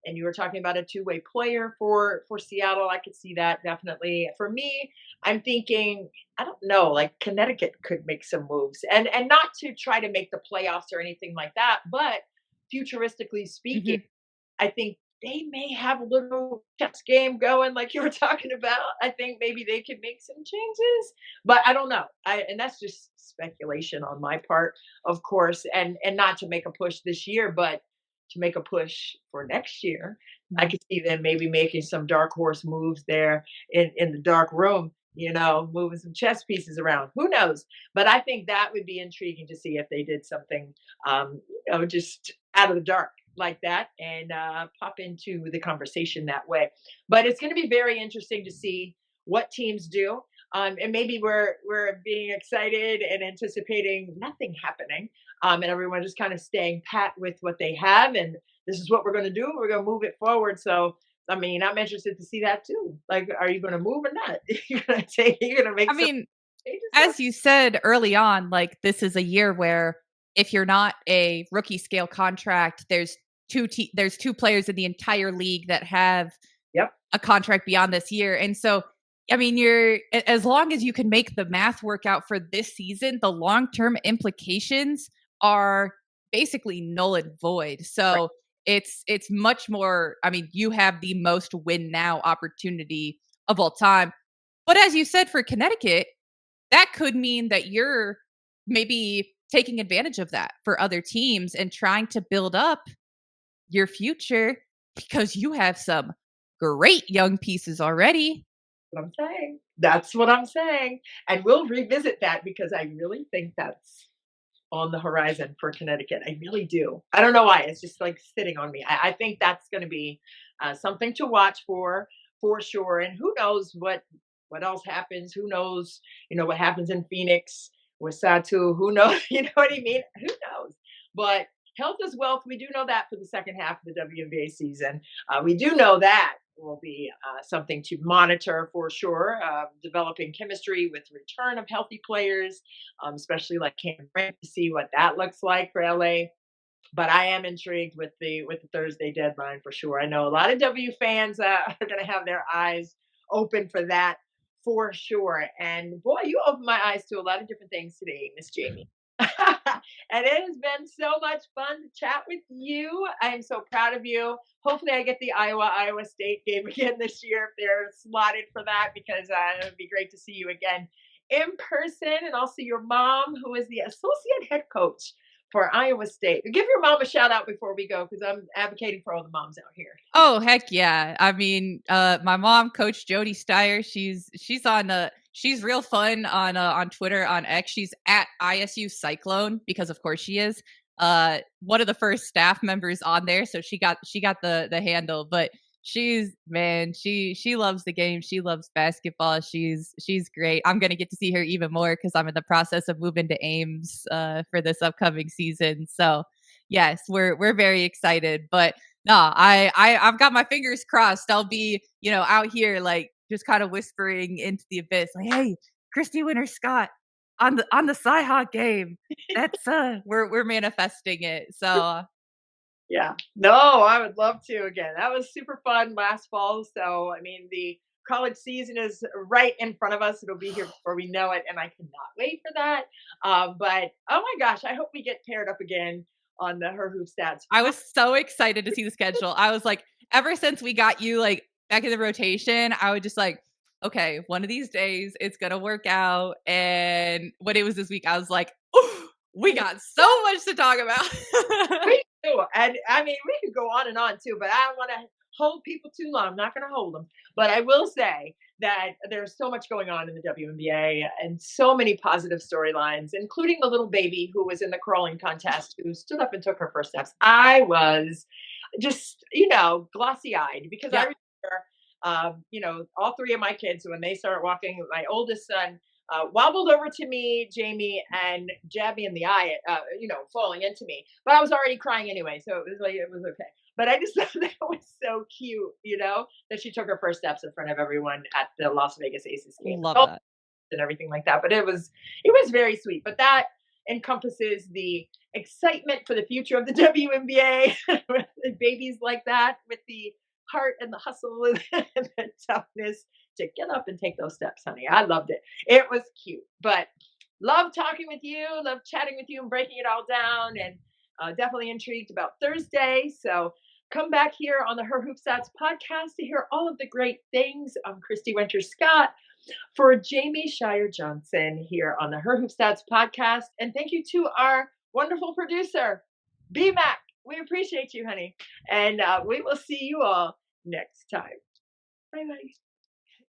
And you were talking about a two-way player for Seattle. I could see that definitely. For me, I'm thinking, I don't know, like Connecticut could make some moves, and not to try to make the playoffs or anything like that, but futuristically speaking, Mhm. I think they may have a little chess game going, like you were talking about. I think maybe they could make some changes, but I don't know. And that's just speculation on my part, of course, and not to make a push this year, but to make a push for next year. I Mhm. could see them maybe making some dark horse moves there in the dark room. Moving some chess pieces around. Who knows? But I think that would be intriguing to see if they did something, just out of the dark like that and pop into the conversation that way. But it's going to be very interesting to see what teams do. And maybe we're being excited and anticipating nothing happening, and everyone just kind of staying pat with what they have, and this is what we're going to do. We're going to move it forward. So, I mean, I'm interested to see that too. Like, are you going to move or not? You're going to I make some mean, changes? as you said early on, like this is a year where if you're not a rookie scale contract, there's two players in the entire league that have Yep. a contract beyond this year. And so, I mean, as long as you can make the math work out for this season, the long-term implications are basically null and void. Right. So, it's much more, I mean, you have the most win now opportunity of all time. But as you said for Connecticut, that could mean that you're maybe taking advantage of that for other teams and trying to build up your future because you have some great young pieces already. What I'm saying. That's what I'm saying. And we'll revisit that because I really think that's on the horizon for Connecticut. I really do. I don't know why. It's just like sitting on me. I think that's going to be something to watch for sure. And who knows what else happens? Who knows? What happens in Phoenix with Satou? Who knows? You know what I mean? Who knows? But health is wealth. We do know that for the second half of the WNBA season. We do know that will be something to monitor for sure. Developing chemistry with return of healthy players, especially like Cam Brink, to see what that looks like for LA. But I am intrigued with the Thursday deadline for sure. I know a lot of W fans are going to have their eyes open for that for sure. And boy, you opened my eyes to a lot of different things today, Miss Jamie. And it has been so much fun to chat with you. I am so proud of you. Hopefully, I get the Iowa State game again this year if they're slotted for that, because it would be great to see you again in person, and also your mom, who is the associate head coach for Iowa State. Give your mom a shout out before we go, because I'm advocating for all the moms out here. Oh, heck yeah. I mean, my mom, Coach Jody Steyer, she's real fun on Twitter, on X. She's at ISU Cyclone because of course she is. One of the first staff members on there, so she got the handle, but she loves the game. She loves basketball. She's great. I'm gonna get to see her even more because I'm in the process of moving to Ames for this upcoming season. So yes, we're very excited. But no, I've got my fingers crossed. I'll be, out here like just kind of whispering into the abyss, like, "Hey, Christy Winter Scott on the Cyhawk game." That's we're manifesting it. So Yeah. No, I would love to again. That was super fun last fall. So, I mean, the college season is right in front of us. It'll be here before we know it, and I cannot wait for that. But oh my gosh, I hope we get paired up again on the Her Hoop Stats. I was so excited to see the schedule. I was like, ever since we got you like back in the rotation, I was just like, okay, one of these days it's gonna work out. And when it was this week, I was like, oh, we got so much to talk about. We do. And I mean, we could go on and on too, but I don't want to hold people too long. I'm not going to hold them. But I will say that there's so much going on in the WNBA and so many positive storylines, including the little baby who was in the crawling contest who stood up and took her first steps. I was just, glossy eyed because I Yep. remember, all three of my kids, when they started walking, my oldest son wobbled over to me, Jamie, and jabbed me in the eye, falling into me. But I was already crying anyway, so it was okay. But I just thought that was so cute, that she took her first steps in front of everyone at the Las Vegas Aces game Love that. and everything like that. But it was very sweet. But that encompasses the excitement for the future of the WNBA, babies like that with the heart and the hustle and the toughness to get up and take those steps, honey. I loved it. It was cute, but love talking with you, love chatting with you and breaking it all down, and definitely intrigued about Thursday. So come back here on the Her Hoop Stats podcast to hear all of the great things. I'm Christy Winter Scott for Jamie Shire Johnson here on the Her Hoop Stats podcast. And thank you to our wonderful producer, B Mac. We appreciate you, honey. And we will see you all next time. Bye bye.